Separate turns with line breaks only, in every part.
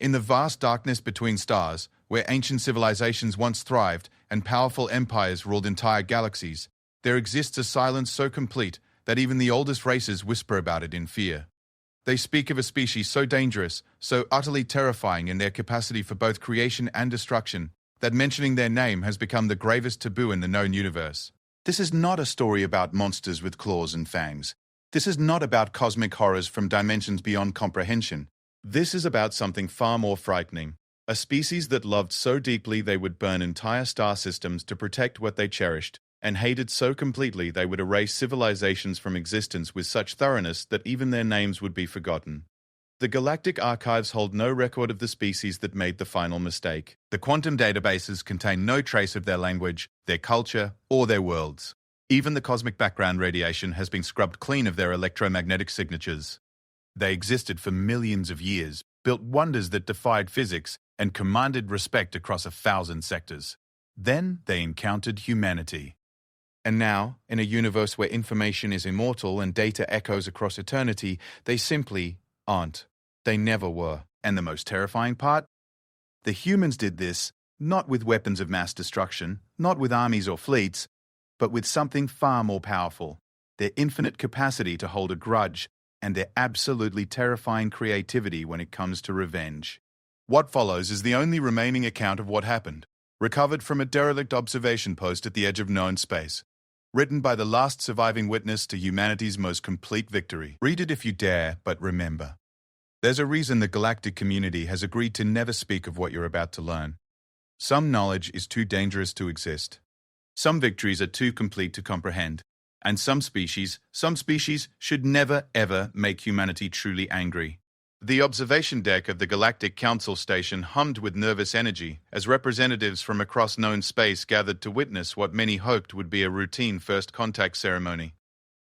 In the vast darkness between stars, where ancient civilizations once thrived and powerful empires ruled entire galaxies, there exists a silence so complete that even the oldest races whisper about it in fear. They speak of a species so dangerous, so utterly terrifying in their capacity for both creation and destruction, that mentioning their name has become the gravest taboo in the known universe. This is not a story about monsters with claws and fangs. This is not about cosmic horrors from dimensions beyond comprehension. This is about something far more frightening. A species that loved so deeply they would burn entire star systems to protect what they cherished, and hated so completely they would erase civilizations from existence with such thoroughness that even their names would be forgotten. The galactic archives hold no record of the species that made the final mistake. The quantum databases contain no trace of their language, their culture, or their worlds. Even the cosmic background radiation has been scrubbed clean of their electromagnetic signatures. They existed for millions of years, built wonders that defied physics, and commanded respect across 1,000 sectors. Then they encountered humanity. And now, in a universe where information is immortal and data echoes across eternity, they simply aren't. They never were. And the most terrifying part? The humans did this, not with weapons of mass destruction, not with armies or fleets, but with something far more powerful: their infinite capacity to hold a grudge, and their absolutely terrifying creativity when it comes to revenge. What follows is the only remaining account of what happened, recovered from a derelict observation post at the edge of known space. Written by the last surviving witness to humanity's most complete victory. Read it if you dare, but remember, there's a reason the galactic community has agreed to never speak of what you're about to learn. Some knowledge is too dangerous to exist. Some victories are too complete to comprehend. And some species should never ever make humanity truly angry. The observation deck of the Galactic Council Station hummed with nervous energy as representatives from across known space gathered to witness what many hoped would be a routine first contact ceremony.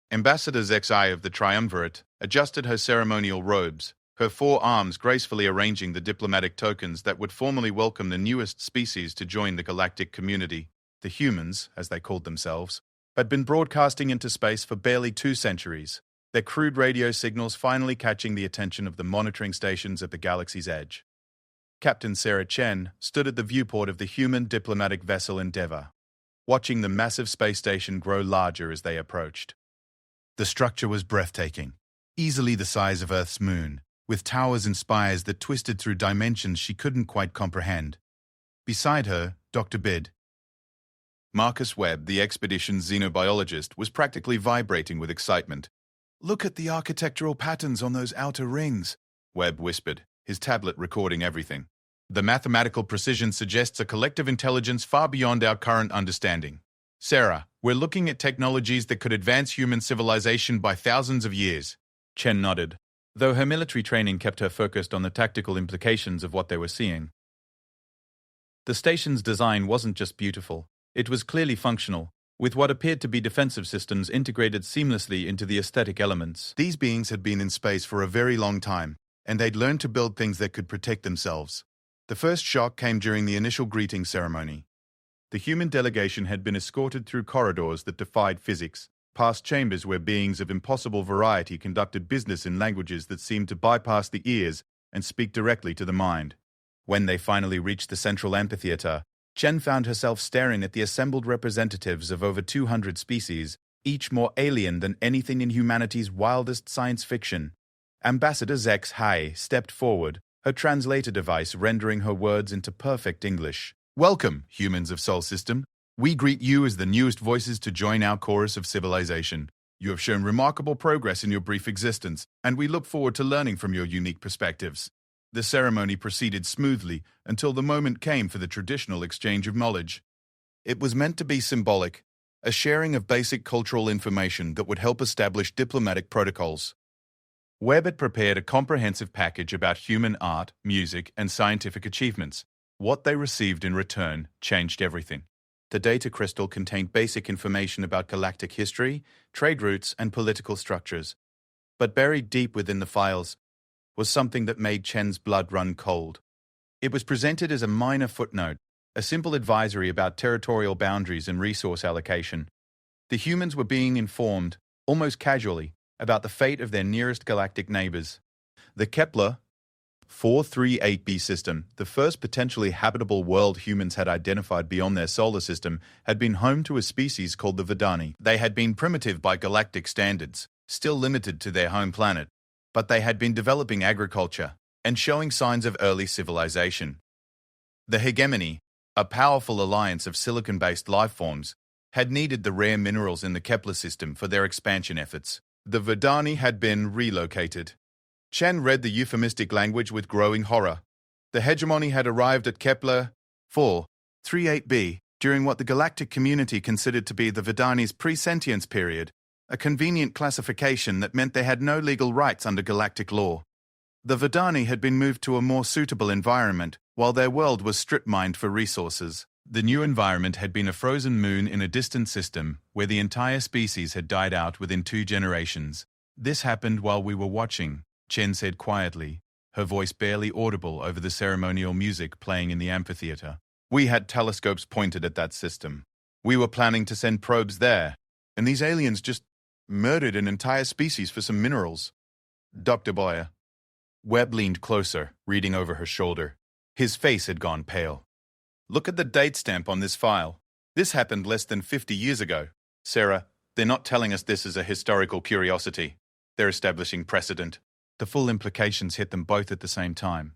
Ambassador Zexai of the Triumvirate adjusted her ceremonial robes, her 4 arms gracefully arranging the diplomatic tokens that would formally welcome the newest species to join the galactic community. The humans, as they called themselves, had been broadcasting into space for barely 2 centuries, their crude radio signals finally catching the attention of the monitoring stations at the galaxy's edge. Captain Sarah Chen stood at the viewport of the human diplomatic vessel Endeavour, watching the massive space station grow larger as they approached. The structure was breathtaking, easily the size of Earth's moon, with towers and spires that twisted through dimensions she couldn't quite comprehend. Beside her, Dr. Bid. Marcus Webb, the expedition's xenobiologist, was practically vibrating with excitement. "Look at the architectural patterns on those outer rings," Webb whispered, his tablet recording everything. "The mathematical precision suggests a collective intelligence far beyond our current understanding. Sarah, we're looking at technologies that could advance human civilization by thousands of years." Chen nodded, though her military training kept her focused on the tactical implications of what they were seeing. The station's design wasn't just beautiful. It was clearly functional, with what appeared to be defensive systems integrated seamlessly into the aesthetic elements. These beings had been in space for a very long time, and they'd learned to build things that could protect themselves. The first shock came during the initial greeting ceremony. The human delegation had been escorted through corridors that defied physics, past chambers where beings of impossible variety conducted business in languages that seemed to bypass the ears and speak directly to the mind. When they finally reached the central amphitheater, Chen found herself staring at the assembled representatives of over 200 species, each more alien than anything in humanity's wildest science fiction. Ambassador Zex Hai stepped forward, her translator device rendering her words into perfect English. "Welcome, humans of Sol System. We greet you as the newest voices to join our chorus of civilization. You have shown remarkable progress in your brief existence, and we look forward to learning from your unique perspectives." The ceremony proceeded smoothly until the moment came for the traditional exchange of knowledge. It was meant to be symbolic, a sharing of basic cultural information that would help establish diplomatic protocols. Webb had prepared a comprehensive package about human art, music, and scientific achievements. What they received in return changed everything. The data crystal contained basic information about galactic history, trade routes, and political structures. But buried deep within the files was something that made Chen's blood run cold. It was presented as a minor footnote, a simple advisory about territorial boundaries and resource allocation. The humans were being informed, almost casually, about the fate of their nearest galactic neighbors. The Kepler 438b system, the first potentially habitable world humans had identified beyond their solar system, had been home to a species called the Vidani. They had been primitive by galactic standards, still limited to their home planet, but they had been developing agriculture and showing signs of early civilization. The hegemony, a powerful alliance of silicon-based life forms, had needed the rare minerals in the Kepler system for their expansion efforts. The Vidani had been relocated. Chen read the euphemistic language with growing horror. The hegemony had arrived at Kepler 438b during what the galactic community considered to be the Vidani's pre-sentience period, a convenient classification that meant they had no legal rights under galactic law. The Vidani had been moved to a more suitable environment, while their world was strip-mined for resources. The new environment had been a frozen moon in a distant system where the entire species had died out within 2 generations. This happened while we were watching, Chen said quietly, her voice barely audible over the ceremonial music playing in the amphitheater. We had telescopes pointed at that system. We were planning to send probes there, and these aliens just murdered an entire species for some minerals. Dr. Boyer. Webb leaned closer, reading over her shoulder. His face had gone pale. Look at the date stamp on this file. This happened less than 50 years ago. Sarah, they're not telling us this is a historical curiosity. They're establishing precedent. The full implications hit them both at the same time.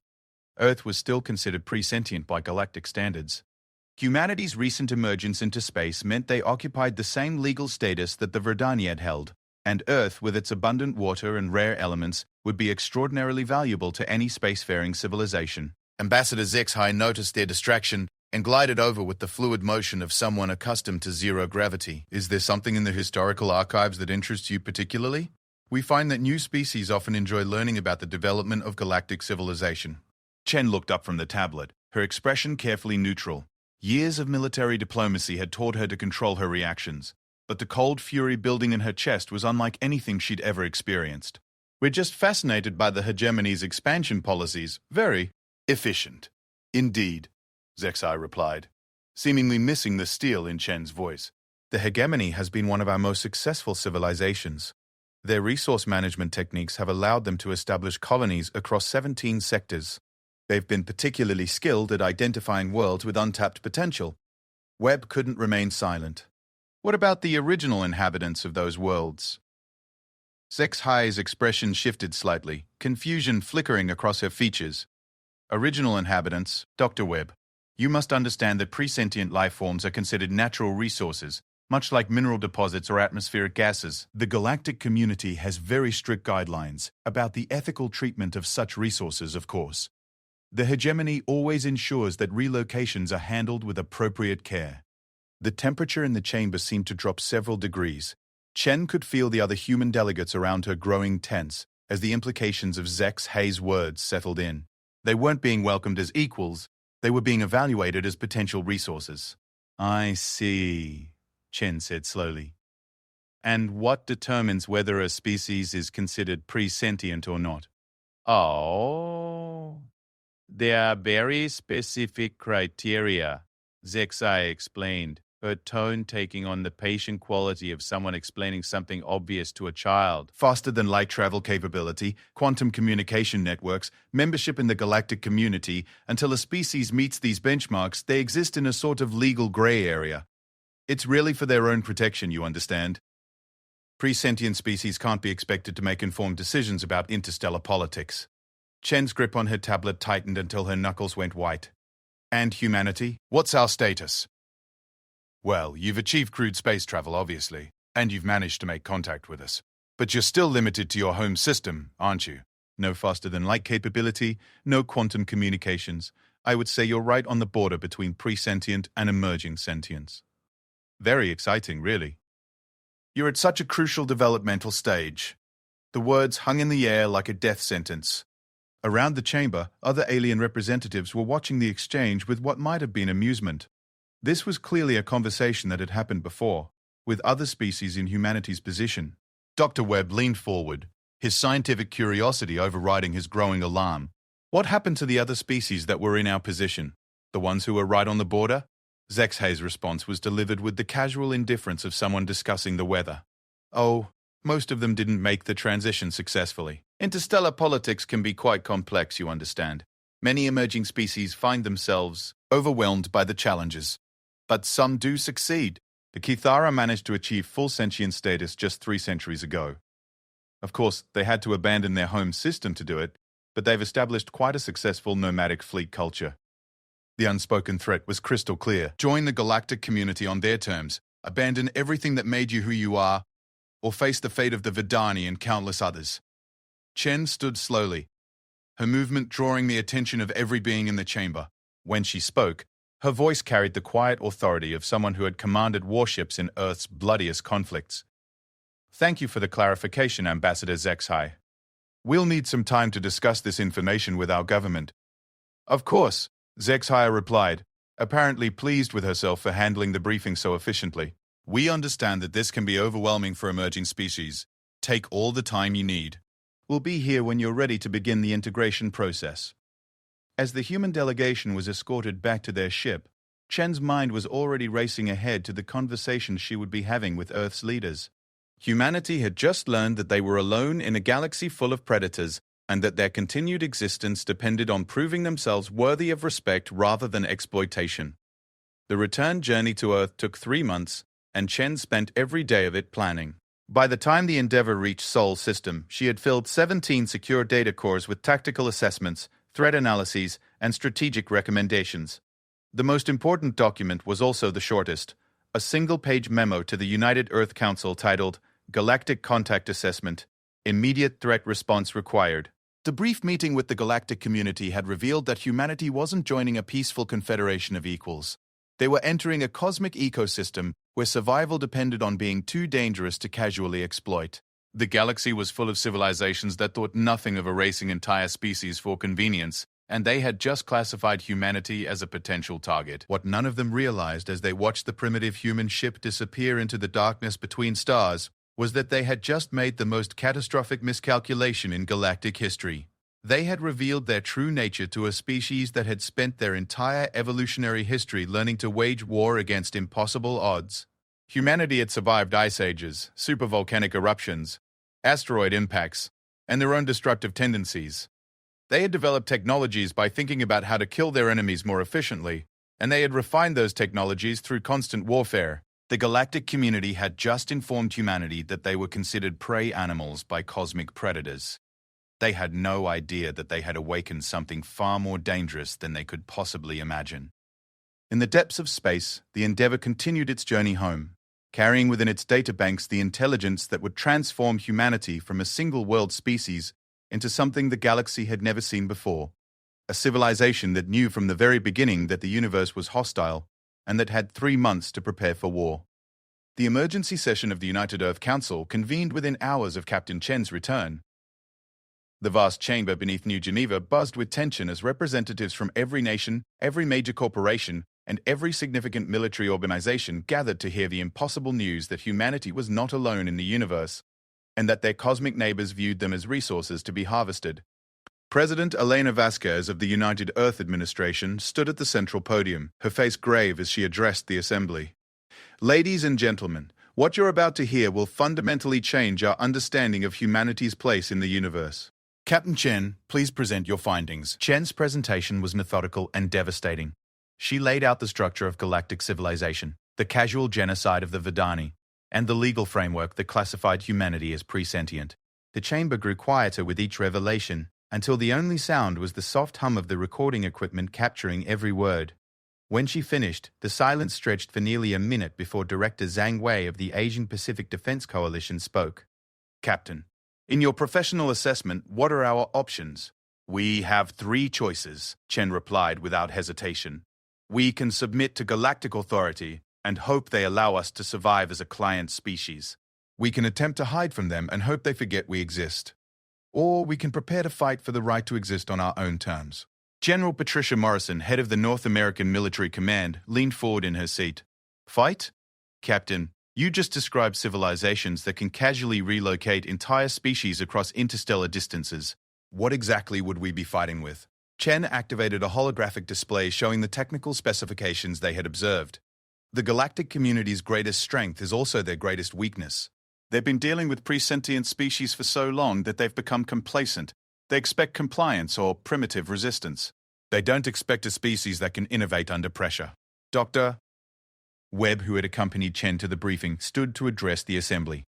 Earth was still considered pre-sentient by galactic standards. Humanity's recent emergence into space meant they occupied the same legal status that the Verdani had held, and Earth, with its abundant water and rare elements, would be extraordinarily valuable to any spacefaring civilization. Ambassador Zexhai noticed their distraction and glided over with the fluid motion of someone accustomed to zero gravity. Is there something in the historical archives that interests you particularly? We find that new species often enjoy learning about the development of galactic civilization. Chen looked up from the tablet, her expression carefully neutral. Years of military diplomacy had taught her to control her reactions, but the cold fury building in her chest was unlike anything she'd ever experienced. We're just fascinated by the hegemony's expansion policies. Very efficient. Indeed, Zexai replied, seemingly missing the steel in Chen's voice. The hegemony has been one of our most successful civilizations. Their resource management techniques have allowed them to establish colonies across 17 sectors. They've been particularly skilled at identifying worlds with untapped potential. Webb couldn't remain silent. What about the original inhabitants of those worlds? Zexhai's expression shifted slightly, confusion flickering across her features. Original inhabitants, Dr. Webb. You must understand that pre-sentient life forms are considered natural resources, much like mineral deposits or atmospheric gases. The galactic community has very strict guidelines about the ethical treatment of such resources, of course. The hegemony always ensures that relocations are handled with appropriate care. The temperature in the chamber seemed to drop several degrees. Chen could feel the other human delegates around her growing tense as the implications of Zexhai's words settled in. They weren't being welcomed as equals, they were being evaluated as potential resources. I see, Chen said slowly. And what determines whether a species is considered pre-sentient or not? Oh, there are very specific criteria, Zexai explained, her tone taking on the patient quality of someone explaining something obvious to a child. Faster than light travel capability, quantum communication networks, membership in the galactic community. Until a species meets these benchmarks, they exist in a sort of legal gray area. It's really for their own protection, you understand. Pre-sentient species can't be expected to make informed decisions about interstellar politics. Chen's grip on her tablet tightened until her knuckles went white. And humanity? What's our status? Well, you've achieved crude space travel, obviously, and you've managed to make contact with us. But you're still limited to your home system, aren't you? No faster-than-light capability, no quantum communications. I would say you're right on the border between pre-sentient and emerging sentience. Very exciting, really. You're at such a crucial developmental stage. The words hung in the air like a death sentence. Around the chamber, other alien representatives were watching the exchange with what might have been amusement. This was clearly a conversation that had happened before, with other species in humanity's position. Dr. Webb leaned forward, his scientific curiosity overriding his growing alarm. What happened to the other species that were in our position? The ones who were right on the border? Zexhai's response was delivered with the casual indifference of someone discussing the weather. Oh, most of them didn't make the transition successfully. Interstellar politics can be quite complex, you understand. Many emerging species find themselves overwhelmed by the challenges. But some do succeed. The Kithara managed to achieve full sentient status just 3 centuries ago. Of course, they had to abandon their home system to do it, but they've established quite a successful nomadic fleet culture. The unspoken threat was crystal clear. Join the galactic community on their terms, abandon everything that made you who you are, or face the fate of the Vidani and countless others. Chen stood slowly, her movement drawing the attention of every being in the chamber. When she spoke, her voice carried the quiet authority of someone who had commanded warships in Earth's bloodiest conflicts. Thank you for the clarification, Ambassador Zexhai. We'll need some time to discuss this information with our government. Of course, Zexhai replied, apparently pleased with herself for handling the briefing so efficiently. We understand that this can be overwhelming for emerging species. Take all the time you need. We'll be here when you're ready to begin the integration process. As the human delegation was escorted back to their ship, Chen's mind was already racing ahead to the conversation she would be having with Earth's leaders. Humanity had just learned that they were alone in a galaxy full of predators, and that their continued existence depended on proving themselves worthy of respect rather than exploitation. The return journey to Earth took 3 months, and Chen spent every day of it planning. By the time the Endeavour reached Sol system, she had filled 17 secure data cores with tactical assessments, threat analyses, and strategic recommendations. The most important document was also the shortest, a single-page memo to the United Earth Council titled Galactic Contact Assessment, Immediate Threat Response Required. The brief meeting with the galactic community had revealed that humanity wasn't joining a peaceful confederation of equals. They were entering a cosmic ecosystem where survival depended on being too dangerous to casually exploit. The galaxy was full of civilizations that thought nothing of erasing entire species for convenience, and they had just classified humanity as a potential target. What none of them realized as they watched the primitive human ship disappear into the darkness between stars was that they had just made the most catastrophic miscalculation in galactic history. They had revealed their true nature to a species that had spent their entire evolutionary history learning to wage war against impossible odds. Humanity had survived ice ages, supervolcanic eruptions, asteroid impacts, and their own destructive tendencies. They had developed technologies by thinking about how to kill their enemies more efficiently, and they had refined those technologies through constant warfare. The galactic community had just informed humanity that they were considered prey animals by cosmic predators. They had no idea that they had awakened something far more dangerous than they could possibly imagine. In the depths of space, the Endeavour continued its journey home, carrying within its databanks the intelligence that would transform humanity from a single-world species into something the galaxy had never seen before, a civilization that knew from the very beginning that the universe was hostile and that had 3 months to prepare for war. The emergency session of the United Earth Council convened within hours of Captain Chen's return. The vast chamber beneath New Geneva buzzed with tension as representatives from every nation, every major corporation, and every significant military organization gathered to hear the impossible news that humanity was not alone in the universe, and that their cosmic neighbors viewed them as resources to be harvested. President Elena Vasquez of the United Earth Administration stood at the central podium, her face grave as she addressed the assembly. Ladies and gentlemen, what you're about to hear will fundamentally change our understanding of humanity's place in the universe. Captain Chen, please present your findings. Chen's presentation was methodical and devastating. She laid out the structure of galactic civilization, the casual genocide of the Vidani, and the legal framework that classified humanity as presentient. The chamber grew quieter with each revelation, until the only sound was the soft hum of the recording equipment capturing every word. When she finished, the silence stretched for nearly a minute before Director Zhang Wei of the Asian Pacific Defense Coalition spoke. Captain, in your professional assessment, what are our options? We have 3 choices, Chen replied without hesitation. We can submit to galactic authority and hope they allow us to survive as a client species. We can attempt to hide from them and hope they forget we exist. Or we can prepare to fight for the right to exist on our own terms. General Patricia Morrison, head of the North American Military Command, leaned forward in her seat. Fight? Captain, you just described civilizations that can casually relocate entire species across interstellar distances. What exactly would we be fighting with? Chen activated a holographic display showing the technical specifications they had observed. The galactic community's greatest strength is also their greatest weakness. They've been dealing with pre-sentient species for so long that they've become complacent. They expect compliance or primitive resistance. They don't expect a species that can innovate under pressure. Dr. Webb, who had accompanied Chen to the briefing, stood to address the assembly.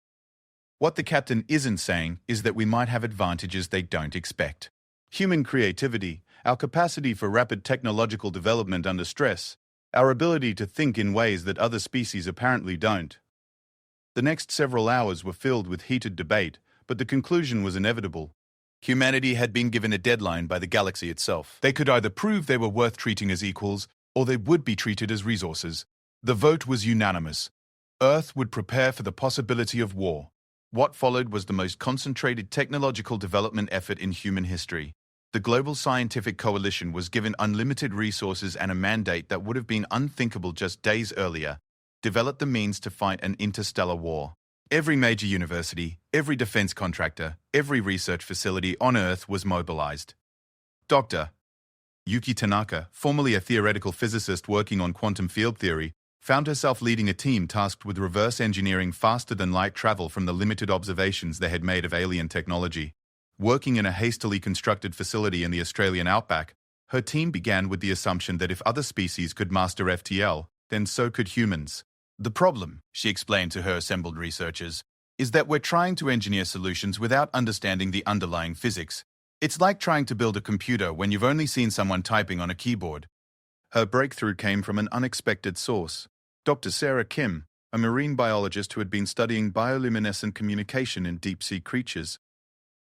What the captain isn't saying is that we might have advantages they don't expect. Human creativity, our capacity for rapid technological development under stress, our ability to think in ways that other species apparently don't. The next several hours were filled with heated debate, but the conclusion was inevitable. Humanity had been given a deadline by the galaxy itself. They could either prove they were worth treating as equals, or they would be treated as resources. The vote was unanimous. Earth would prepare for the possibility of war. What followed was the most concentrated technological development effort in human history. The global scientific coalition was given unlimited resources and a mandate that would have been unthinkable just days earlier: develop the means to fight an interstellar war. Every major university, every defense contractor, every research facility on Earth was mobilized. Dr. Yuki Tanaka, formerly a theoretical physicist working on quantum field theory, found herself leading a team tasked with reverse engineering faster-than-light travel from the limited observations they had made of alien technology. Working in a hastily constructed facility in the Australian outback, her team began with the assumption that if other species could master FTL, then so could humans. The problem, she explained to her assembled researchers, is that we're trying to engineer solutions without understanding the underlying physics. It's like trying to build a computer when you've only seen someone typing on a keyboard. Her breakthrough came from an unexpected source. Dr. Sarah Kim, a marine biologist who had been studying bioluminescent communication in deep-sea creatures.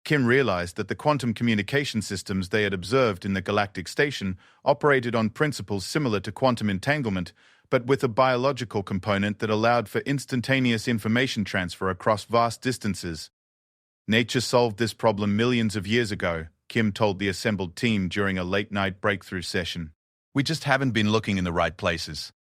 Kim realized that the quantum communication systems they had observed in the Galactic Station operated on principles similar to quantum entanglement, but with a biological component that allowed for instantaneous information transfer across vast distances. Nature solved this problem millions of years ago, Kim told the assembled team during a late-night breakthrough session. We just haven't been looking in the right places.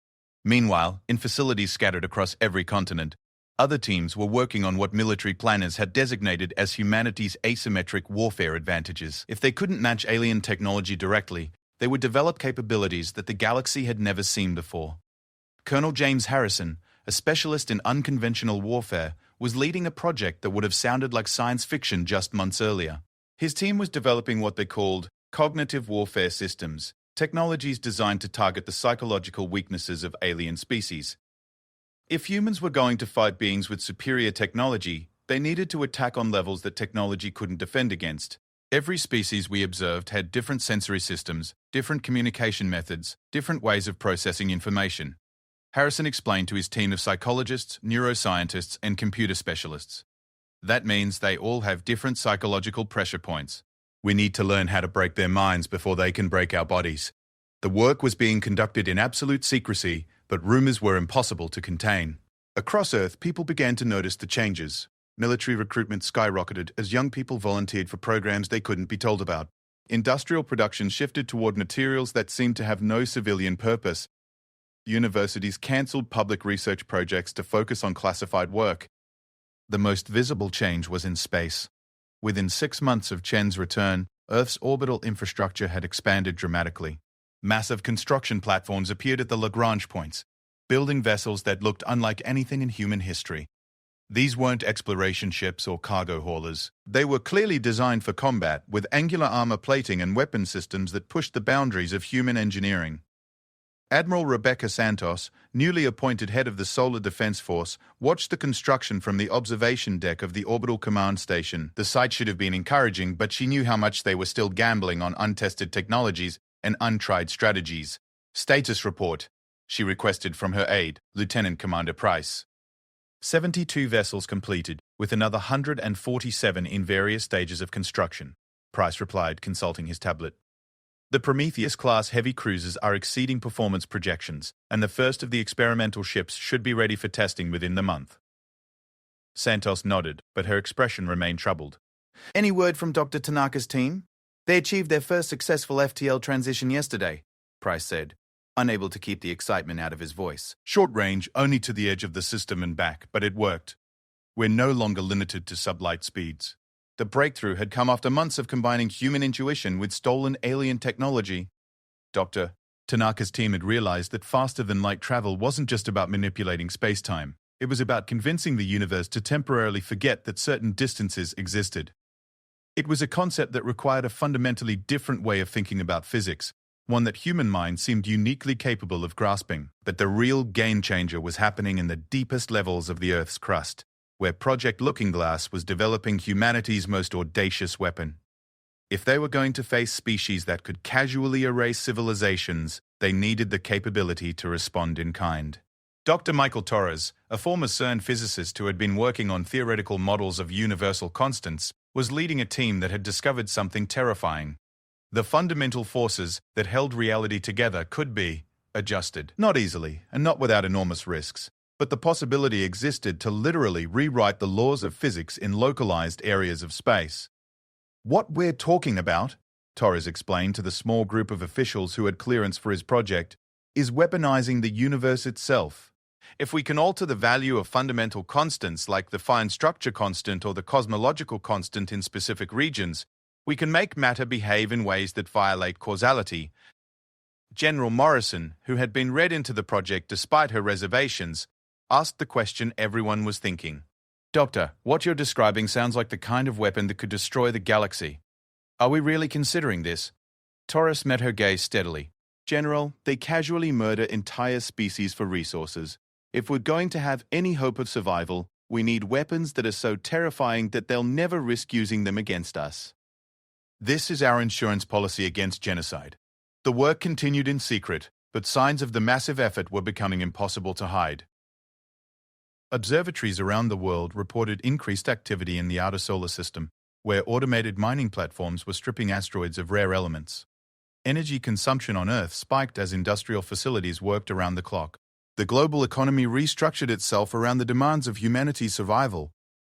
Meanwhile, in facilities scattered across every continent, other teams were working on what military planners had designated as humanity's asymmetric warfare advantages. If they couldn't match alien technology directly, they would develop capabilities that the galaxy had never seen before. Colonel James Harrison, a specialist in unconventional warfare, was leading a project that would have sounded like science fiction just months earlier. His team was developing what they called cognitive warfare systems, technologies designed to target the psychological weaknesses of alien species. If humans were going to fight beings with superior technology, they needed to attack on levels that technology couldn't defend against. Every species we observed had different sensory systems, different communication methods, different ways of processing information. Harrison explained to his team of psychologists, neuroscientists, and computer specialists. That means they all have different psychological pressure points. We need to learn how to break their minds before they can break our bodies. The work was being conducted in absolute secrecy, but rumors were impossible to contain. Across Earth, people began to notice the changes. Military recruitment skyrocketed as young people volunteered for programs they couldn't be told about. Industrial production shifted toward materials that seemed to have no civilian purpose. Universities cancelled public research projects to focus on classified work. The most visible change was in space. Within 6 months of Chen's return, Earth's orbital infrastructure had expanded dramatically. Massive construction platforms appeared at the Lagrange points, building vessels that looked unlike anything in human history. These weren't exploration ships or cargo haulers. They were clearly designed for combat, with angular armor plating and weapon systems that pushed the boundaries of human engineering. Admiral Rebecca Santos, newly appointed head of the Solar Defense Force, watched the construction from the observation deck of the Orbital Command Station. The sight should have been encouraging, but she knew how much they were still gambling on untested technologies and untried strategies. Status report, she requested from her aide, Lieutenant Commander Price. 72 vessels completed, with another 147 in various stages of construction, Price replied, consulting his tablet. The Prometheus-class heavy cruisers are exceeding performance projections, and the first of the experimental ships should be ready for testing within the month. Santos nodded, but her expression remained troubled. Any word from Dr. Tanaka's team? They achieved their first successful FTL transition yesterday, Price said, unable to keep the excitement out of his voice. Short range, only to the edge of the system and back, but it worked. We're no longer limited to sublight speeds. The breakthrough had come after months of combining human intuition with stolen alien technology. Dr. Tanaka's team had realized that faster-than-light travel wasn't just about manipulating space-time. It was about convincing the universe to temporarily forget that certain distances existed. It was a concept that required a fundamentally different way of thinking about physics, one that human minds seemed uniquely capable of grasping. But the real game-changer was happening in the deepest levels of the Earth's crust, where Project Looking Glass was developing humanity's most audacious weapon. If they were going to face species that could casually erase civilizations, they needed the capability to respond in kind. Dr. Michael Torres, a former CERN physicist who had been working on theoretical models of universal constants, was leading a team that had discovered something terrifying. The fundamental forces that held reality together could be adjusted. Not easily, and not without enormous risks, but the possibility existed to literally rewrite the laws of physics in localized areas of space. What we're talking about, Torres explained to the small group of officials who had clearance for his project, is weaponizing the universe itself. If we can alter the value of fundamental constants like the fine structure constant or the cosmological constant in specific regions, we can make matter behave in ways that violate causality. General Morrison, who had been read into the project despite her reservations, asked the question everyone was thinking. Doctor, what you're describing sounds like the kind of weapon that could destroy the galaxy. Are we really considering this? Torres met her gaze steadily. General, they casually murder entire species for resources. If we're going to have any hope of survival, we need weapons that are so terrifying that they'll never risk using them against us. This is our insurance policy against genocide. The work continued in secret, but signs of the massive effort were becoming impossible to hide. Observatories around the world reported increased activity in the outer solar system, where automated mining platforms were stripping asteroids of rare elements. Energy consumption on Earth spiked as industrial facilities worked around the clock. The global economy restructured itself around the demands of humanity's survival.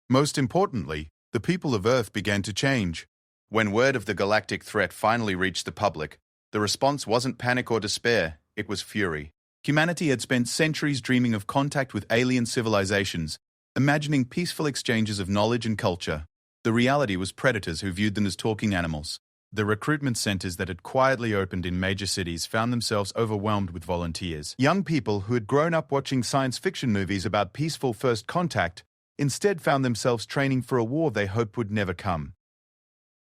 Most importantly, the people of Earth began to change. When word of the galactic threat finally reached the public, the response wasn't panic or despair, it was fury. Humanity had spent centuries dreaming of contact with alien civilizations, imagining peaceful exchanges of knowledge and culture. The reality was predators who viewed them as talking animals. The recruitment centers that had quietly opened in major cities found themselves overwhelmed with volunteers. Young people who had grown up watching science fiction movies about peaceful first contact instead found themselves training for a war they hoped would never come.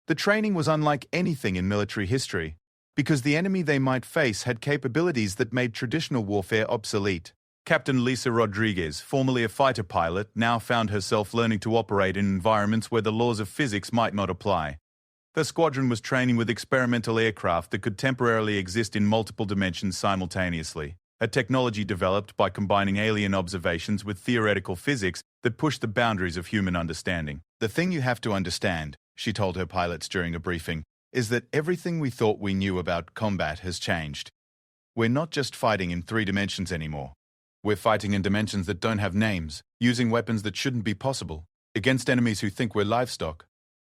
The training was unlike anything in military history, because the enemy they might face had capabilities that made traditional warfare obsolete. Captain Lisa Rodriguez, formerly a fighter pilot, now found herself learning to operate in environments where the laws of physics might not apply. The squadron was training with experimental aircraft that could temporarily exist in multiple dimensions simultaneously, a technology developed by combining alien observations with theoretical physics that pushed the boundaries of human understanding. The thing you have to understand, she told her pilots during a briefing, is that everything we thought we knew about combat has changed. We're not just fighting in 3 dimensions anymore. We're fighting in dimensions that don't have names, using weapons that shouldn't be possible, against enemies who think we're livestock.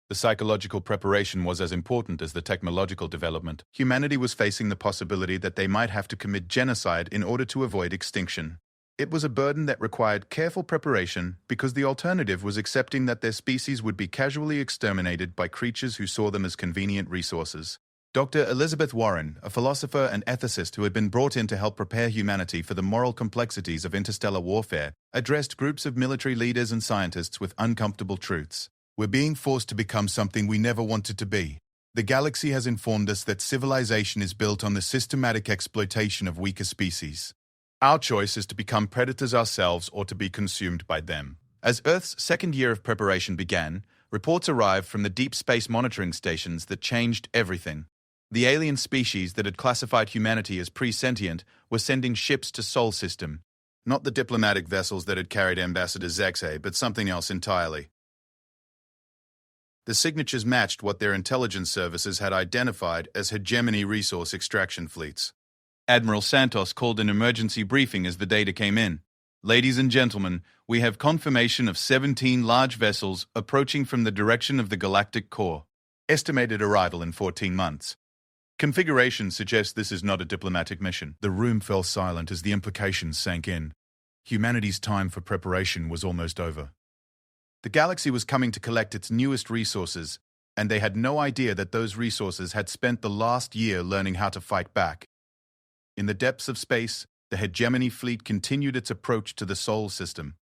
The psychological preparation was as important as the technological development. Humanity was facing the possibility that they might have to commit genocide in order to avoid extinction. It was a burden that required careful preparation because the alternative was accepting that their species would be casually exterminated by creatures who saw them as convenient resources. Dr. Elizabeth Warren, a philosopher and ethicist who had been brought in to help prepare humanity for the moral complexities of interstellar warfare, addressed groups of military leaders and scientists with uncomfortable truths. We're being forced to become something we never wanted to be. The galaxy has informed us that civilization is built on the systematic exploitation of weaker species. Our choice is to become predators ourselves or to be consumed by them. As Earth's second year of preparation began, reports arrived from the deep space monitoring stations that changed everything. The alien species that had classified humanity as pre-sentient were sending ships to Sol System. Not the diplomatic vessels that had carried Ambassador Zexay, but something else entirely. The signatures matched what their intelligence services had identified as hegemony resource extraction fleets. Admiral Santos called an emergency briefing as the data came in. Ladies and gentlemen, we have confirmation of 17 large vessels approaching from the direction of the galactic core. Estimated arrival in 14 months. Configuration suggests this is not a diplomatic mission. The room fell silent as the implications sank in. Humanity's time for preparation was almost over. The galaxy was coming to collect its newest resources, and they had no idea that those resources had spent the last year learning how to fight back. In the depths of space, the hegemony fleet continued its approach to the Sol System.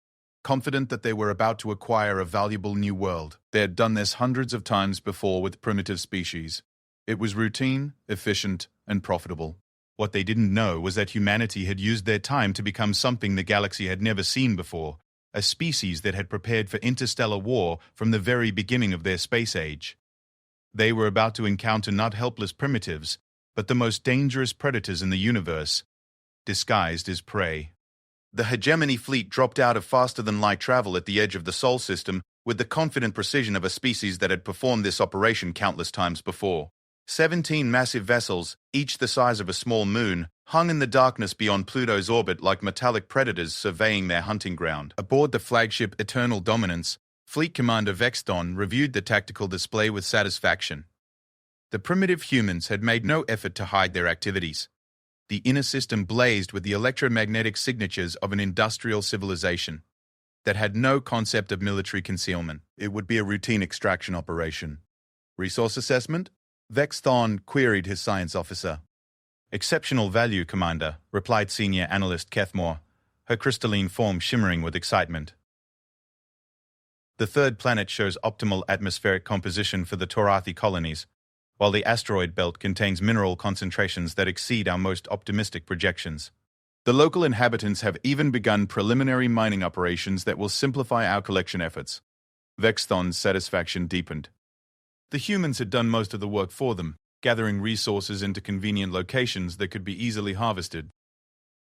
confident that they were about to acquire a valuable new world. They had done this hundreds of times before with primitive species. It was routine, efficient, and profitable. What they didn't know was that humanity had used their time to become something the galaxy had never seen before, a species that had prepared for interstellar war from the very beginning of their space age. They were about to encounter not helpless primitives, but the most dangerous predators in the universe, disguised as prey. The hegemony fleet dropped out of faster-than-light travel at the edge of the Sol system with the confident precision of a species that had performed this operation countless times before. 17 massive vessels, each the size of a small moon, hung in the darkness beyond Pluto's orbit like metallic predators surveying their hunting ground. Aboard the flagship Eternal Dominance, Fleet Commander Vexthon reviewed the tactical display with satisfaction. The primitive humans had made no effort to hide their activities. The inner system blazed with the electromagnetic signatures of an industrial civilization that had no concept of military concealment. It would be a routine extraction operation. Resource assessment? Vexthon queried his science officer. Exceptional value, Commander, replied Senior Analyst Kethmore, her crystalline form shimmering with excitement. The third planet shows optimal atmospheric composition for the Torathi colonies, while the asteroid belt contains mineral concentrations that exceed our most optimistic projections. The local inhabitants have even begun preliminary mining operations that will simplify our collection efforts. Vexthon's satisfaction deepened. The humans had done most of the work for them, gathering resources into convenient locations that could be easily harvested.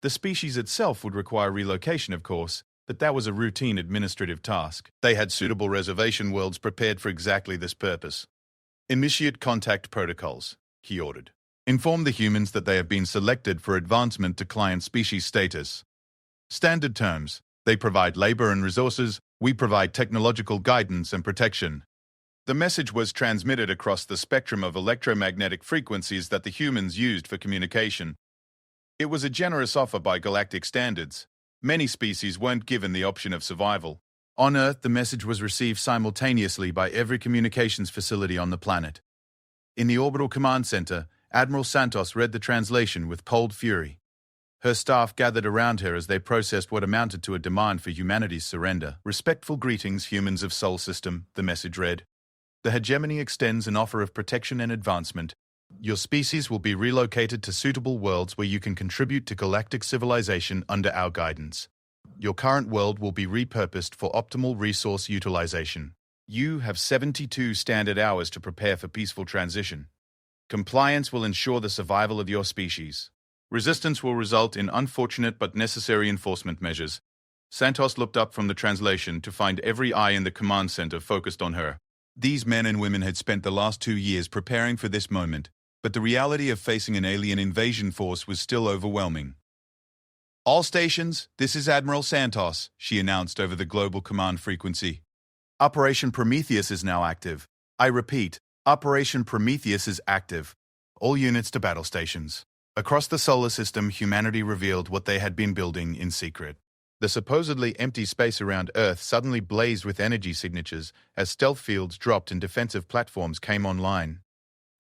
The species itself would require relocation, of course, but that was a routine administrative task. They had suitable reservation worlds prepared for exactly this purpose. Initiate contact protocols, he ordered. Inform the humans that they have been selected for advancement to client species status. Standard terms: they provide labor and resources, we provide technological guidance and protection. The message was transmitted across the spectrum of electromagnetic frequencies that the humans used for communication. It was a generous offer by galactic standards. Many species weren't given the option of survival. On Earth, the message was received simultaneously by every communications facility on the planet. In the orbital command center, Admiral Santos read the translation with cold fury. Her staff gathered around her as they processed what amounted to a demand for humanity's surrender. Respectful greetings, humans of Sol System, the message read. The hegemony extends an offer of protection and advancement. Your species will be relocated to suitable worlds where you can contribute to galactic civilization under our guidance. Your current world will be repurposed for optimal resource utilization. You have 72 standard hours to prepare for peaceful transition. Compliance will ensure the survival of your species. Resistance will result in unfortunate but necessary enforcement measures. Santos looked up from the translation to find every eye in the command center focused on her. These men and women had spent the last 2 years preparing for this moment, but the reality of facing an alien invasion force was still overwhelming. All stations, this is Admiral Santos, she announced over the global command frequency. Operation Prometheus is now active. I repeat, Operation Prometheus is active. All units to battle stations. Across the solar system, humanity revealed what they had been building in secret. The supposedly empty space around Earth suddenly blazed with energy signatures as stealth fields dropped and defensive platforms came online.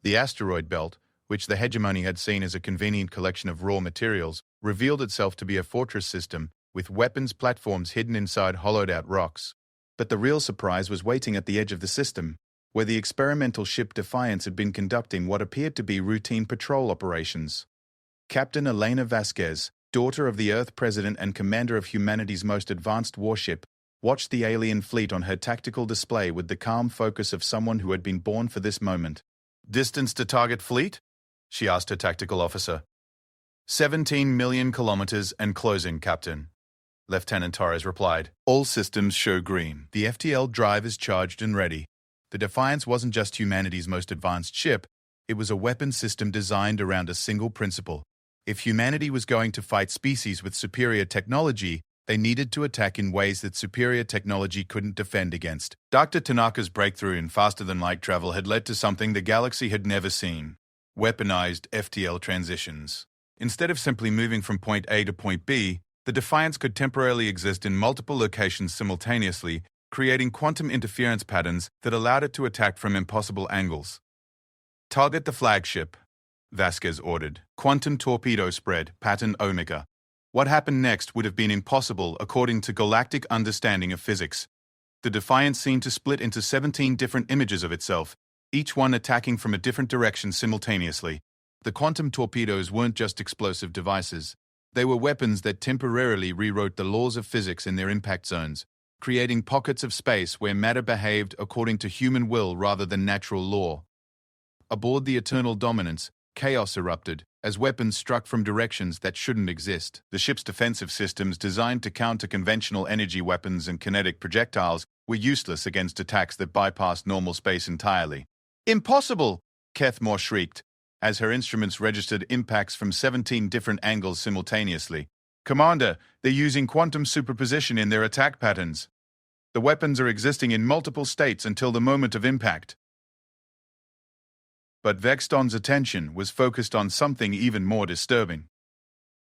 The asteroid belt, which the hegemony had seen as a convenient collection of raw materials, revealed itself to be a fortress system with weapons platforms hidden inside hollowed-out rocks. But the real surprise was waiting at the edge of the system, where the experimental ship Defiance had been conducting what appeared to be routine patrol operations. Captain Elena Vasquez, daughter of the Earth President and commander of humanity's most advanced warship, watched the alien fleet on her tactical display with the calm focus of someone who had been born for this moment. Distance to target fleet? She asked her tactical officer. 17 million kilometers and closing, Captain. Lieutenant Torres replied. All systems show green. The FTL drive is charged and ready. The Defiance wasn't just humanity's most advanced ship, it was a weapon system designed around a single principle. If humanity was going to fight species with superior technology, they needed to attack in ways that superior technology couldn't defend against. Dr. Tanaka's breakthrough in faster-than-light travel had led to something the galaxy had never seen. Weaponized FTL transitions. Instead of simply moving from point A to point B, the Defiance could temporarily exist in multiple locations simultaneously, creating quantum interference patterns that allowed it to attack from impossible angles. Target the flagship, Vasquez ordered. Quantum torpedo spread, pattern Omega. What happened next would have been impossible according to galactic understanding of physics. The Defiant seemed to split into 17 different images of itself, each one attacking from a different direction simultaneously. The quantum torpedoes weren't just explosive devices. They were weapons that temporarily rewrote the laws of physics in their impact zones, creating pockets of space where matter behaved according to human will rather than natural law. Aboard the Eternal Dominance, chaos erupted, as weapons struck from directions that shouldn't exist. The ship's defensive systems, designed to counter conventional energy weapons and kinetic projectiles, were useless against attacks that bypassed normal space entirely. "Impossible!" Kethmore shrieked, as her instruments registered impacts from 17 different angles simultaneously. "Commander, they're using quantum superposition in their attack patterns. The weapons are existing in multiple states until the moment of impact." But Vexton's attention was focused on something even more disturbing.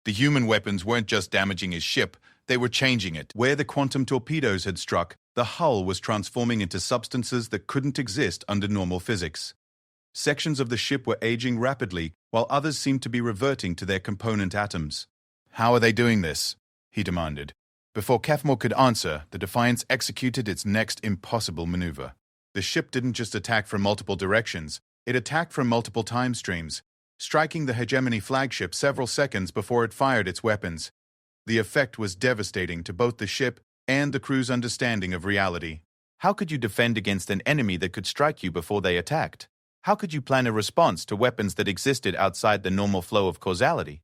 The human weapons weren't just damaging his ship, they were changing it. Where the quantum torpedoes had struck, the hull was transforming into substances that couldn't exist under normal physics. Sections of the ship were aging rapidly, while others seemed to be reverting to their component atoms. "How are they doing this?" he demanded. Before Kethmore could answer, the Defiance executed its next impossible maneuver. The ship didn't just attack from multiple directions, it attacked from multiple time streams, striking the Hegemony flagship several seconds before it fired its weapons. The effect was devastating to both the ship and the crew's understanding of reality. How could you defend against an enemy that could strike you before they attacked? How could you plan a response to weapons that existed outside the normal flow of causality?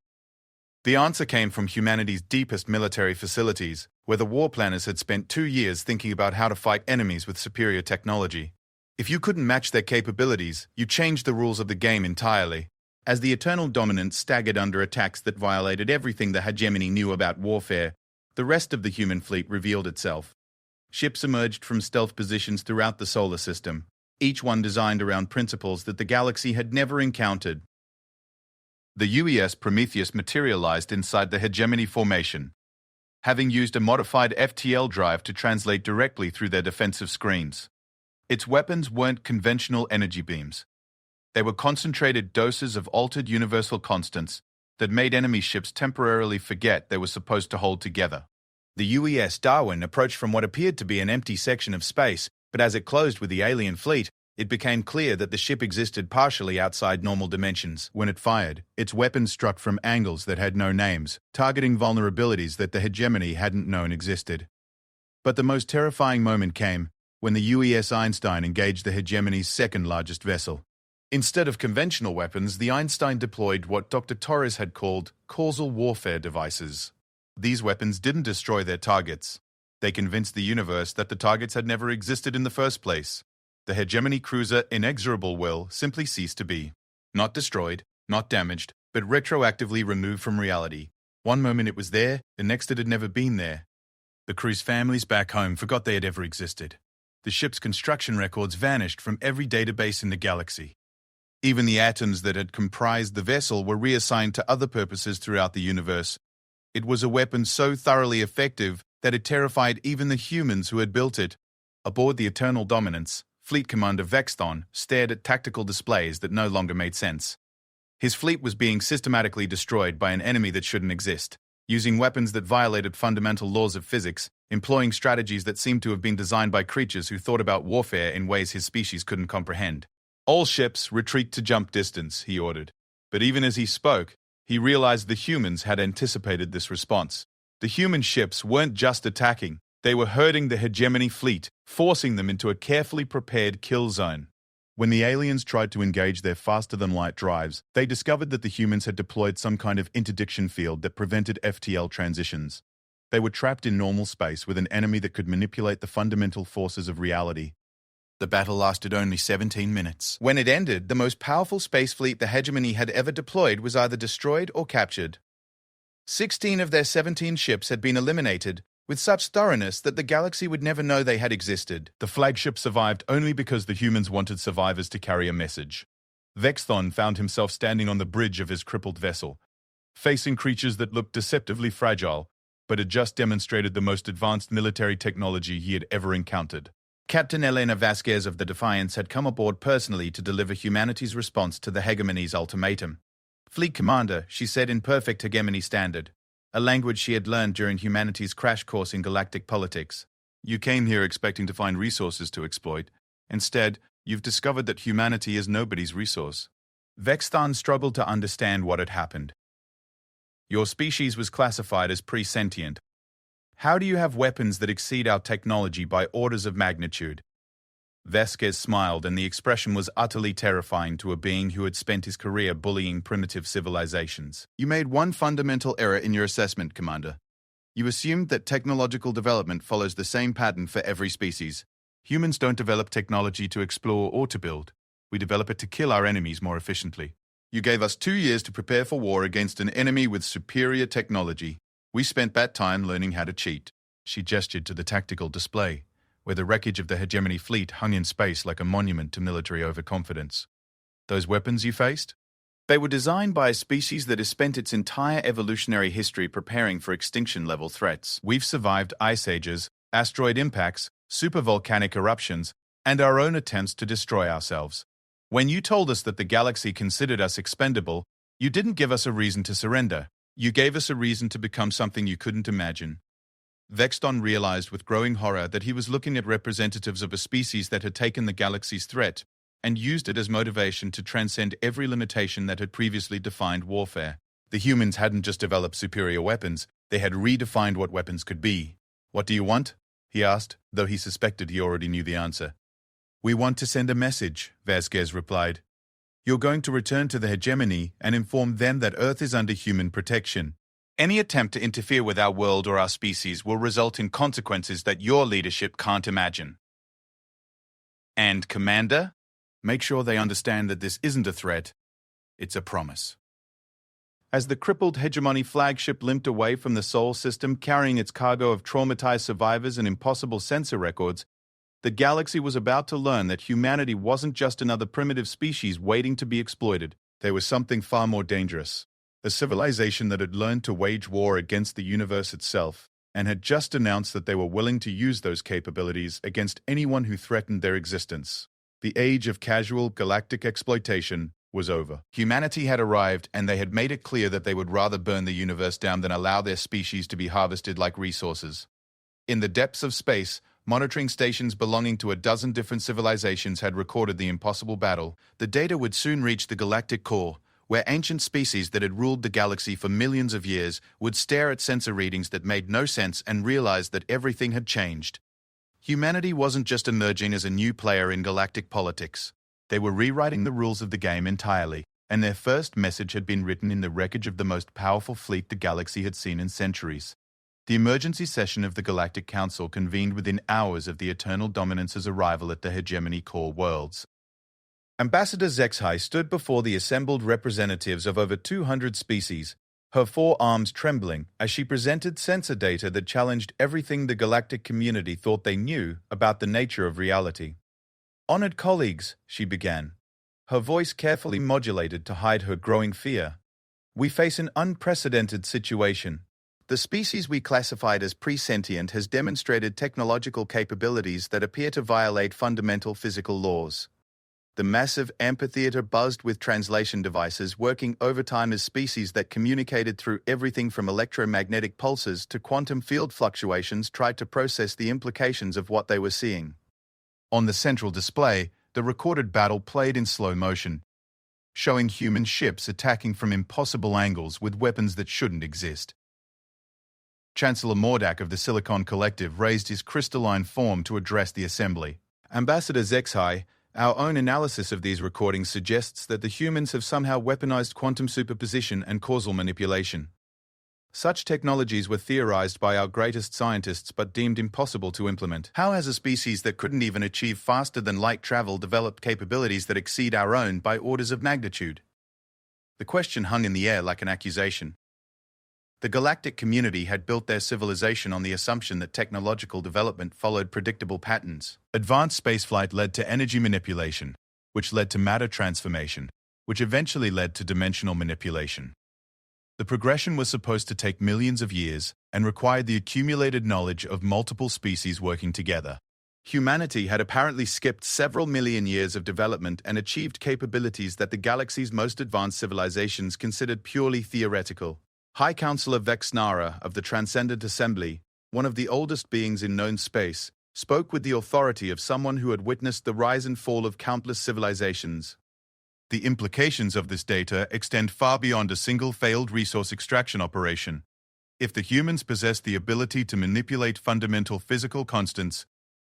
The answer came from humanity's deepest military facilities, where the war planners had spent 2 years thinking about how to fight enemies with superior technology. If you couldn't match their capabilities, you changed the rules of the game entirely. As the Eternal Dominance staggered under attacks that violated everything the Hegemony knew about warfare, the rest of the human fleet revealed itself. Ships emerged from stealth positions throughout the solar system, each one designed around principles that the galaxy had never encountered. The UES Prometheus materialized inside the Hegemony formation, having used a modified FTL drive to translate directly through their defensive screens. Its weapons weren't conventional energy beams. They were concentrated doses of altered universal constants that made enemy ships temporarily forget they were supposed to hold together. The UES Darwin approached from what appeared to be an empty section of space, but as it closed with the alien fleet, it became clear that the ship existed partially outside normal dimensions. When it fired, its weapons struck from angles that had no names, targeting vulnerabilities that the Hegemony hadn't known existed. But the most terrifying moment came when the UES Einstein engaged the Hegemony's second-largest vessel. Instead of conventional weapons, the Einstein deployed what Dr. Torres had called causal warfare devices. These weapons didn't destroy their targets. They convinced the universe that the targets had never existed in the first place. The Hegemony cruiser Inexorable will simply cease to be. Not destroyed, not damaged, but retroactively removed from reality. One moment it was there, the next it had never been there. The crew's families back home forgot they had ever existed. The ship's construction records vanished from every database in the galaxy. Even the atoms that had comprised the vessel were reassigned to other purposes throughout the universe. It was a weapon so thoroughly effective that it terrified even the humans who had built it. Aboard the Eternal Dominance, Fleet Commander Vexton stared at tactical displays that no longer made sense. His fleet was being systematically destroyed by an enemy that shouldn't exist, using weapons that violated fundamental laws of physics, employing strategies that seemed to have been designed by creatures who thought about warfare in ways his species couldn't comprehend. "All ships retreat to jump distance," he ordered. But even as he spoke, he realized the humans had anticipated this response. The human ships weren't just attacking, they were herding the Hegemony fleet, forcing them into a carefully prepared kill zone. When the aliens tried to engage their faster-than-light drives, they discovered that the humans had deployed some kind of interdiction field that prevented FTL transitions. They were trapped in normal space with an enemy that could manipulate the fundamental forces of reality. The battle lasted only 17 minutes. When it ended, the most powerful space fleet the Hegemony had ever deployed was either destroyed or captured. 16 of their 17 ships had been eliminated, with such thoroughness that the galaxy would never know they had existed. The flagship survived only because the humans wanted survivors to carry a message. Vexton found himself standing on the bridge of his crippled vessel, facing creatures that looked deceptively fragile, but had just demonstrated the most advanced military technology he had ever encountered. Captain Elena Vasquez of the Defiance had come aboard personally to deliver humanity's response to the Hegemony's ultimatum. "Fleet Commander," she said in perfect Hegemony standard, a language she had learned during humanity's crash course in galactic politics. You came here expecting to find resources to exploit. Instead, you've discovered that humanity is nobody's resource. Vexthon struggled to understand what had happened. Your species was classified as pre-sentient. How do you have weapons that exceed our technology by orders of magnitude? Vasquez smiled, and the expression was utterly terrifying to a being who had spent his career bullying primitive civilizations. You made one fundamental error in your assessment, Commander. You assumed that technological development follows the same pattern for every species. Humans don't develop technology to explore or to build. We develop it to kill our enemies more efficiently. You gave us 2 years to prepare for war against an enemy with superior technology. We spent that time learning how to cheat. She gestured to the tactical display, where the wreckage of the hegemony fleet hung in space like a monument to military overconfidence. Those weapons you faced? They were designed by a species that has spent its entire evolutionary history preparing for extinction-level threats. We've survived ice ages, asteroid impacts, supervolcanic eruptions, and our own attempts to destroy ourselves. When you told us that the galaxy considered us expendable, you didn't give us a reason to surrender. You gave us a reason to become something you couldn't imagine. Vexthon realized with growing horror that he was looking at representatives of a species that had taken the galaxy's threat and used it as motivation to transcend every limitation that had previously defined warfare. The humans hadn't just developed superior weapons, they had redefined what weapons could be. "What do you want?" he asked, though he suspected he already knew the answer. "We want to send a message," Vasquez replied. "You're going to return to the hegemony and inform them that Earth is under human protection. Any attempt to interfere with our world or our species will result in consequences that your leadership can't imagine. And, Commander, make sure they understand that this isn't a threat, it's a promise." As the crippled hegemony flagship limped away from the Sol system carrying its cargo of traumatized survivors and impossible sensor records, the galaxy was about to learn that humanity wasn't just another primitive species waiting to be exploited. There was something far more dangerous. A civilization that had learned to wage war against the universe itself, and had just announced that they were willing to use those capabilities against anyone who threatened their existence. The age of casual galactic exploitation was over. Humanity had arrived, and they had made it clear that they would rather burn the universe down than allow their species to be harvested like resources. In the depths of space, monitoring stations belonging to a dozen different civilizations had recorded the impossible battle. The data would soon reach the galactic core, where ancient species that had ruled the galaxy for millions of years would stare at sensor readings that made no sense and realize that everything had changed. Humanity wasn't just emerging as a new player in galactic politics. They were rewriting the rules of the game entirely, and their first message had been written in the wreckage of the most powerful fleet the galaxy had seen in centuries. The emergency session of the Galactic Council convened within hours of the Eternal Dominance's arrival at the hegemony core worlds. Ambassador Zexhai stood before the assembled representatives of over 200 species, her 4 arms trembling as she presented sensor data that challenged everything the galactic community thought they knew about the nature of reality. "Honored colleagues," she began, her voice carefully modulated to hide her growing fear. "We face an unprecedented situation. The species we classified as pre-sentient has demonstrated technological capabilities that appear to violate fundamental physical laws. The massive amphitheater buzzed with translation devices working overtime as species that communicated through everything from electromagnetic pulses to quantum field fluctuations tried to process the implications of what they were seeing." On the central display, the recorded battle played in slow motion, showing human ships attacking from impossible angles with weapons that shouldn't exist. Chancellor Mordak of the Silicon Collective raised his crystalline form to address the assembly. "Ambassador Zexhai, our own analysis of these recordings suggests that the humans have somehow weaponized quantum superposition and causal manipulation. Such technologies were theorized by our greatest scientists but deemed impossible to implement. How has a species that couldn't even achieve faster-than-light travel developed capabilities that exceed our own by orders of magnitude?" The question hung in the air like an accusation. The galactic community had built their civilization on the assumption that technological development followed predictable patterns. Advanced spaceflight led to energy manipulation, which led to matter transformation, which eventually led to dimensional manipulation. The progression was supposed to take millions of years and required the accumulated knowledge of multiple species working together. Humanity had apparently skipped several million years of development and achieved capabilities that the galaxy's most advanced civilizations considered purely theoretical. High Counselor Vexnara of the Transcendent Assembly, one of the oldest beings in known space, spoke with the authority of someone who had witnessed the rise and fall of countless civilizations. The implications of this data extend far beyond a single failed resource extraction operation. If the humans possess the ability to manipulate fundamental physical constants,